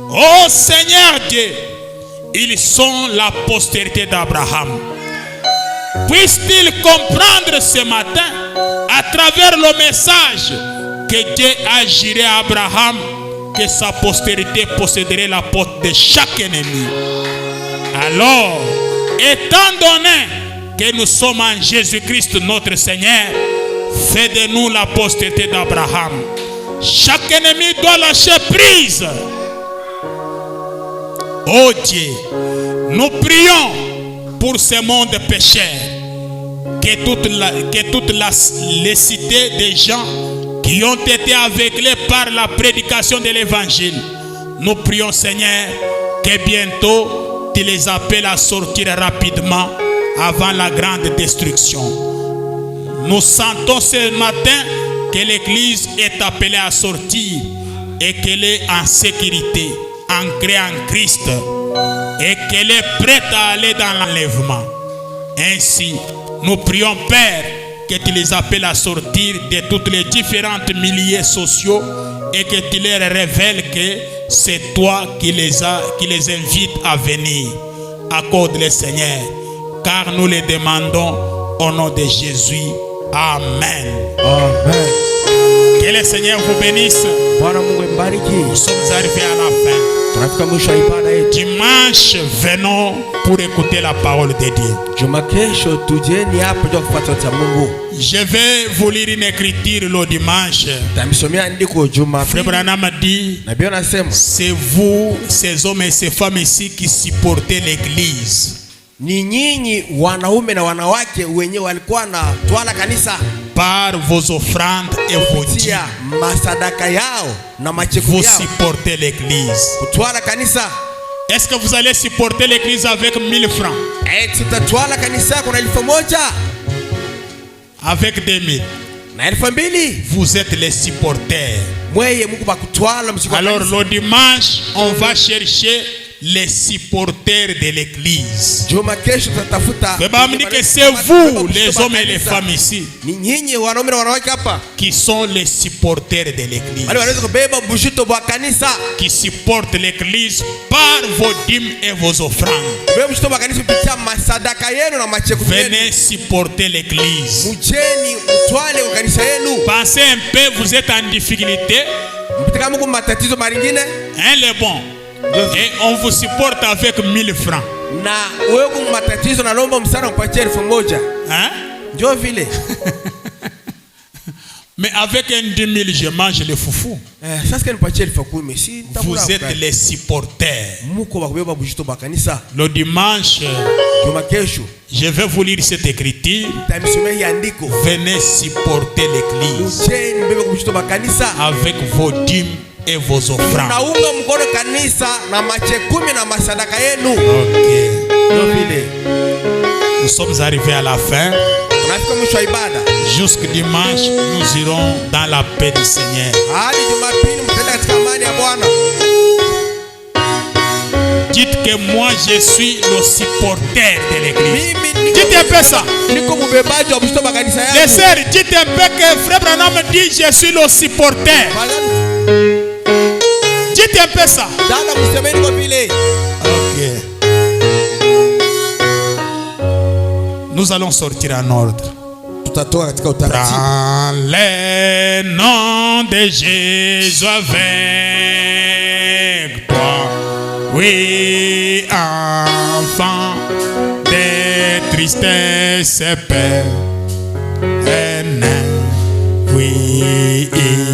Oh Seigneur Dieu, ils sont la postérité d'Abraham. Puisse-t-il comprendre ce matin, à travers le message, que Dieu agirait à Abraham, que sa postérité posséderait la porte de chaque ennemi. Alors, étant donné que nous sommes en Jésus-Christ notre Seigneur, fais de nous la postérité d'Abraham. Chaque ennemi doit lâcher prise. Oh Dieu, nous prions pour ce monde pécheur, que toute la cités des gens qui ont été aveuglés par la prédication de l'évangile. Nous prions, Seigneur, que bientôt tu les appelles à sortir rapidement avant la grande destruction. Nous sentons ce matin que l'Église est appelée à sortir et qu'elle est en sécurité, ancrée en Christ, et qu'elle est prête à aller dans l'enlèvement. Ainsi, nous prions, Père, que tu les appelles à sortir de toutes les différentes milieux sociaux et que tu leur révèles que c'est toi qui les invites à venir. Accorde-les, Seigneur, car nous les demandons au nom de Jésus. Amen. Amen. Que le Seigneur vous bénisse. Nous sommes arrivés à la fin. Dimanche, venons pour écouter la parole de Dieu. Je vais vous lire une écriture le dimanche. Frère Branham a dit, c'est vous, ces hommes et ces femmes ici qui supportez l'église. Ni nyinyi wanaume na wanawake wenye walikuwa na twala kanisa par vos offrandes et vos dîmes. Masadaka yao na macheku yao. Vous supportez l'église. Twala kanisa. Est-ce que vous allez supporter l'église avec 1000 francs? Tutatwala kanisa kuna 1000. Avec 2000. Na 2000. Vous êtes les supporters. Alors le dimanche, on va chercher les supporters de l'église. C'est vous, les hommes et les femmes ici, qui sont les supporters de l'église, qui supportent l'église par vos dîmes et vos offrandes. Venez supporter l'église. Pensez un peu, vous êtes en difficulté. Hein, les bons. Et on vous supporte avec 1000 francs. Hein? Mais avec un 10 000, je mange le foufou. Vous êtes les supporters. Le dimanche, je vais vous lire cette écriture. Venez supporter l'église avec vos dîmes et vos offrandes. Okay. Nous sommes arrivés à la fin. Jusqu'au dimanche, nous irons dans la paix du Seigneur. Dites que moi je suis le supporter de l'église. Dites un peu ça. Les sœurs, dites un peu que Frère Branham dit je suis le supporter. Dites un peu ça. Ok. Nous allons sortir en ordre. Dans le nom de Jésus avec toi. Oui, enfant de tristesse et peine. Oui.